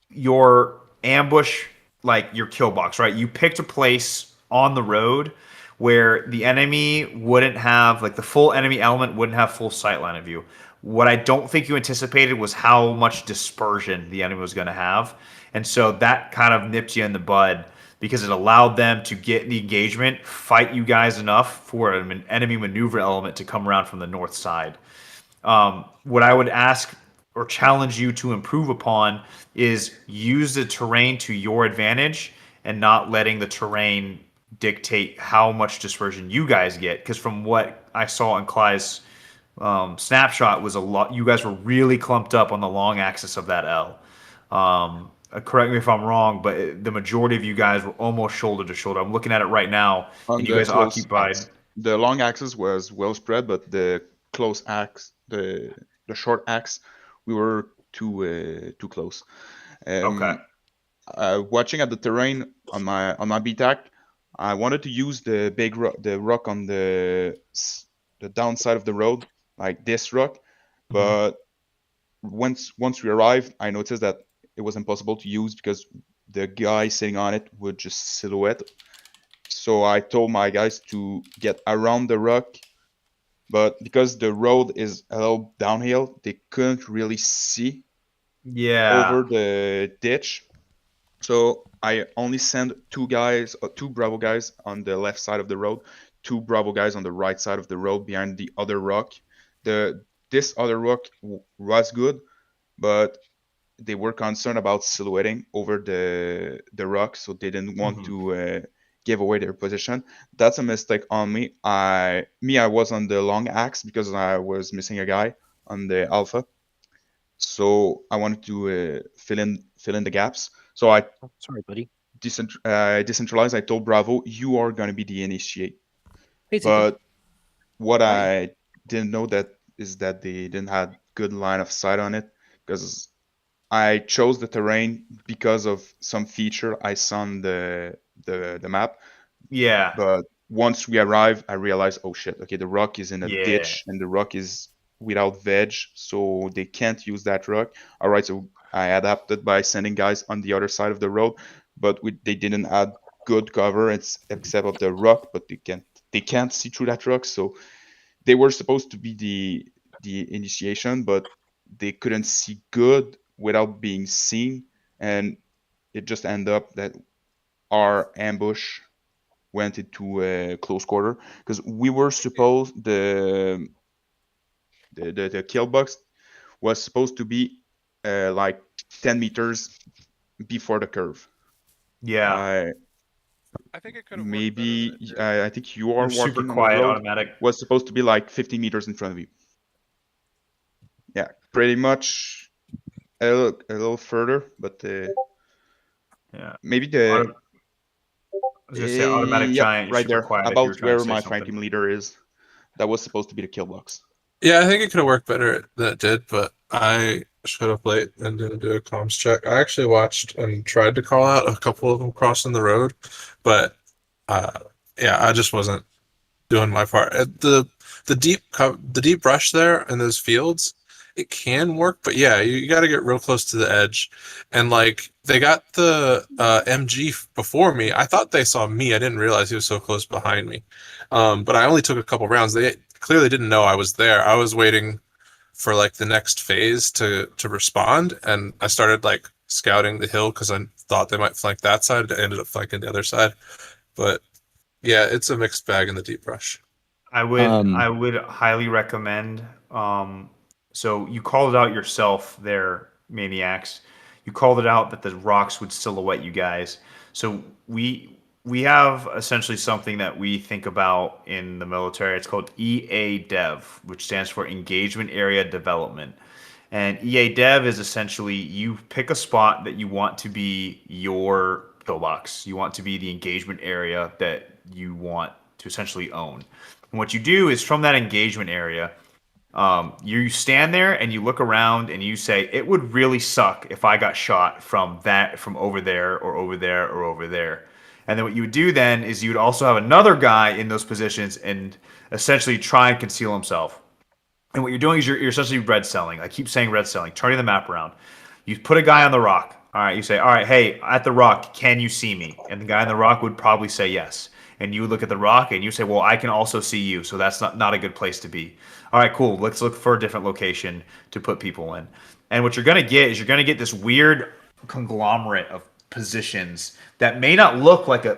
your ambush, like your kill box, right? You picked a place on the road where the enemy wouldn't have, like the full enemy element wouldn't have full sight line of view. What I don't think you anticipated was how much dispersion the enemy was going to have. And so that kind of nipped you in the bud. because it allowed them to get in the engagement, fight you guys enough for an enemy maneuver element to come around from the north side. What I would ask or challenge you to improve upon is use the terrain to your advantage and not letting the terrain dictate how much dispersion you guys get. Because from what I saw in Clyde's snapshot was a lot. You guys were really clumped up on the long axis of that L. Correct me if I'm wrong, but the majority of you guys were almost shoulder to shoulder. I'm looking at it right now, and you guys occupied. The long axis was well spread, but the close axe, the short axe, we were too close. Okay. Watching at the terrain on my BTAC, I wanted to use the big rock on the downside of the road, like this rock, but once we arrived, I noticed that it was impossible to use because the guy sitting on it would just silhouette. So I told my guys to get around the rock, but because the road is a little downhill, they couldn't really see over the ditch. So I only sent two Bravo guys on the left side of the road, two Bravo guys on the right side of the road behind the other rock. This other rock was good, but they were concerned about silhouetting over the rock, so they didn't want to give away their position. That's a mistake on me. I was on the long axe because I was missing a guy on the alpha, so I wanted to fill in the gaps. So I decentralized. I told Bravo, you are going to be the initiate. But what I didn't know is that they didn't have good line of sight on it, because I chose the terrain because of some feature I saw on the map. Yeah. But once we arrived, I realized, oh shit, okay, the rock is in a ditch and the rock is without veg, so they can't use that rock. All right, so I adapted by sending guys on the other side of the road, but they didn't add good cover except of the rock, but they can't see through that rock, so they were supposed to be the initiation, but they couldn't see good without being seen, and it just ended up that our ambush went into a close quarter, because we were supposed the kill box was supposed to be like 10 meters before the curve. Yeah. I think it could have maybe I think you are super walking quiet on the road, automatic. was supposed to be like 50 meters in front of you. Yeah, pretty much a little further, but maybe I was gonna say automatic giant right super there, quiet about where my flank team leader is. That was supposed to be the kill box. Yeah, I think it could have worked better than it did, but I showed up late and didn't do a comms check. I actually watched and tried to call out a couple of them crossing the road, but I just wasn't doing my part. The deep brush there in those fields, it can work, but yeah, you got to get real close to the edge. And like, they got the MG before me. I thought they saw me. I didn't realize he was so close behind me. But I only took a couple rounds. They clearly didn't know I was there. I was waiting for like the next phase to respond, and I started like scouting the hill because I thought they might flank that side. I ended up flanking the other side. But yeah, it's a mixed bag in the deep brush. I would highly recommend. So you called it out yourself there, Maniacs. You called it out that the rocks would silhouette you guys. So we have essentially something that we think about in the military. It's called EA Dev, which stands for Engagement Area Development. And EA Dev is essentially you pick a spot that you want to be your pillbox. You want to be the engagement area that you want to essentially own. And what you do is from that engagement area, you stand there and you look around and you say, it would really suck if I got shot from over there or over there or over there. And then what you would do then is you would also have another guy in those positions and essentially try and conceal himself. And what you're doing is you're essentially red selling. I keep saying red selling, turning the map around. You put a guy on the rock. All right, you say, all right, hey, at the rock, can you see me? And the guy on the rock would probably say yes. And you would look at the rock and you say, well, I can also see you, so that's not a good place to be. All right, cool. Let's look for a different location to put people in. And what you're going to get is you're going to get this weird conglomerate of positions that may not look like a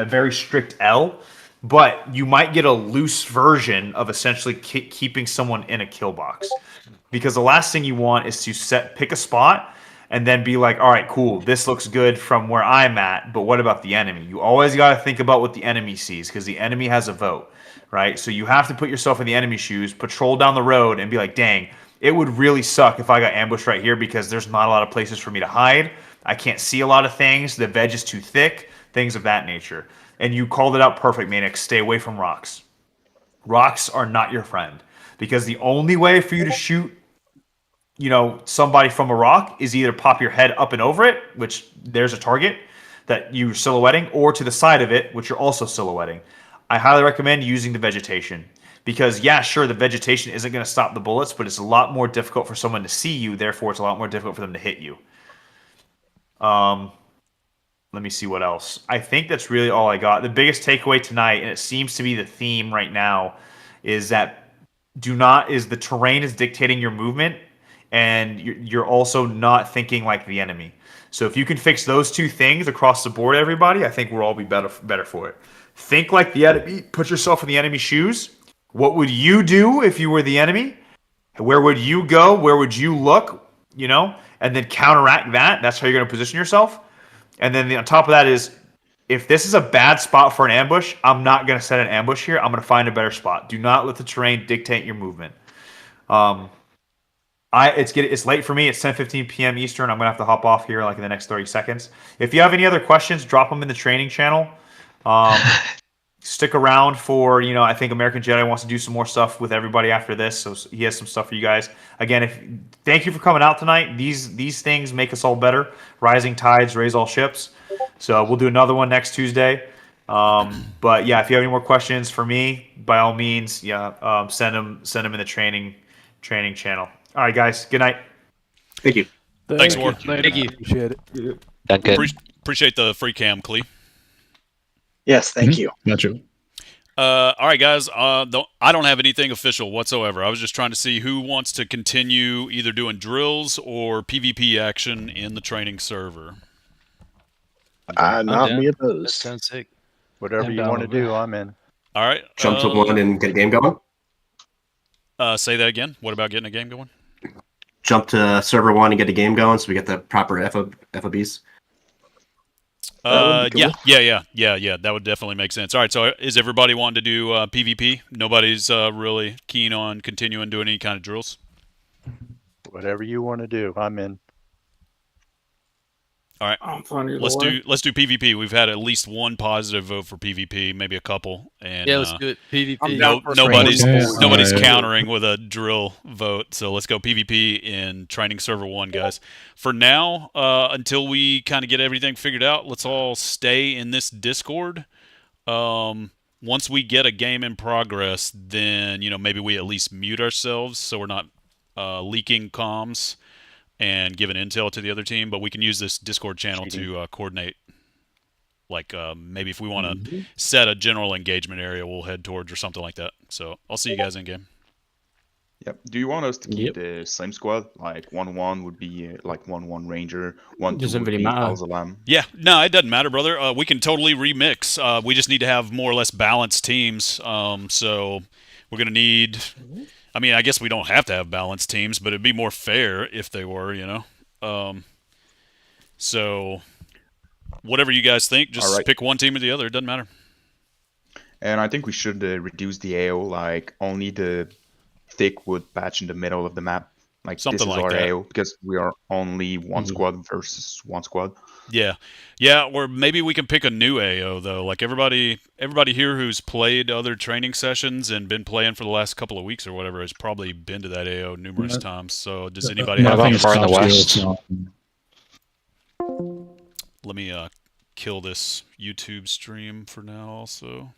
very strict L, but you might get a loose version of essentially keeping someone in a kill box. Because the last thing you want is to pick a spot and then be like, all right, cool, this looks good from where I'm at, but what about the enemy? You always got to think about what the enemy sees, because the enemy has a vote, right? So you have to put yourself in the enemy shoes, patrol down the road, and be like, dang, it would really suck if I got ambushed right here because there's not a lot of places for me to hide. I can't see a lot of things. The veg is too thick, things of that nature. And you called it out perfect, Manix. Stay away from rocks. Rocks are not your friend, because the only way for you to shoot somebody from a rock is either pop your head up and over it, which there's a target that you're silhouetting, or to the side of it, which you're also silhouetting. I highly recommend using the vegetation, because yeah, sure, the vegetation isn't going to stop the bullets, but it's a lot more difficult for someone to see you. Therefore, it's a lot more difficult for them to hit you. Let me see what else. I think that's really all I got. The biggest takeaway tonight, and it seems to be the theme right now, is that the terrain is dictating your movement, and you're also not thinking like the enemy. So if you can fix those two things across the board, everybody, I think we'll all be better for it. Think like the enemy. Put yourself in the enemy's shoes. What would you do if you were the enemy? Where would you go? Where would you look? And then counteract that. That's how you're going to position yourself. And then on top of that is, if this is a bad spot for an ambush, I'm not going to set an ambush here. I'm going to find a better spot. Do not let the terrain dictate your movement. It's late for me. It's 10:15 p.m. Eastern. I'm gonna have to hop off here like in the next 30 seconds. If you have any other questions, drop them in the training channel. Stick around for I think American Jedi wants to do some more stuff with everybody after this, so he has some stuff for you guys. Again, thank you for coming out tonight. These things make us all better. Rising tides raise all ships. So we'll do another one next Tuesday. But yeah, if you have any more questions for me, by all means, send them in the training channel. All right, guys. Good night. Thank you. Thanks, War. Thank you. Appreciate it. Appreciate the free cam, Clee. Yes, thank you. Gotcha. All right, guys. I don't have anything official whatsoever. I was just trying to see who wants to continue either doing drills or PvP action in the training server. Not me opposed. That sounds sick. Whatever you want to do, I'm in. All right. Jump to one and get a game going. Say that again. What about getting a game going? Jump to server 1 and get a game going, so we get the proper FOBs. Cool. Yeah. That would definitely make sense. All right. So, is everybody wanting to do PvP? Nobody's really keen on continuing doing any kind of drills. Whatever you want to do, I'm in. All right, let's do PvP. We've had at least one positive vote for PvP, maybe a couple, and let's do it. PvP. Nobody's countering with a drill vote. So let's go PvP in training server 1, guys. For now, until we kind of get everything figured out, let's all stay in this Discord. Once we get a game in progress, then maybe we at least mute ourselves so we're not leaking comms and giving intel to the other team, but we can use this Discord channel to coordinate. Like maybe if we want to set a general engagement area, we'll head towards or something like that. So I'll see you guys in game. Yep. Do you want us to keep the same squad? Like 1-1 would be like 1-1 Ranger, 1-2 would be Al-Zalaam. Yeah, no, it doesn't matter, brother. We can totally remix. We just need to have more or less balanced teams. So we're gonna need. I mean, I guess we don't have to have balanced teams, but it'd be more fair if they were, So, whatever you guys think, just pick one team or the other. It doesn't matter. And I think we should reduce the AO, like only the thick wood patch in the middle of the map. Like something this is like our that. AO, because we are only one squad versus one squad. Yeah, or maybe we can pick a new AO though. Like everybody here who's played other training sessions and been playing for the last couple of weeks or whatever has probably been to that AO numerous times. So does anybody have any far in the west? Let me kill this YouTube stream for now also.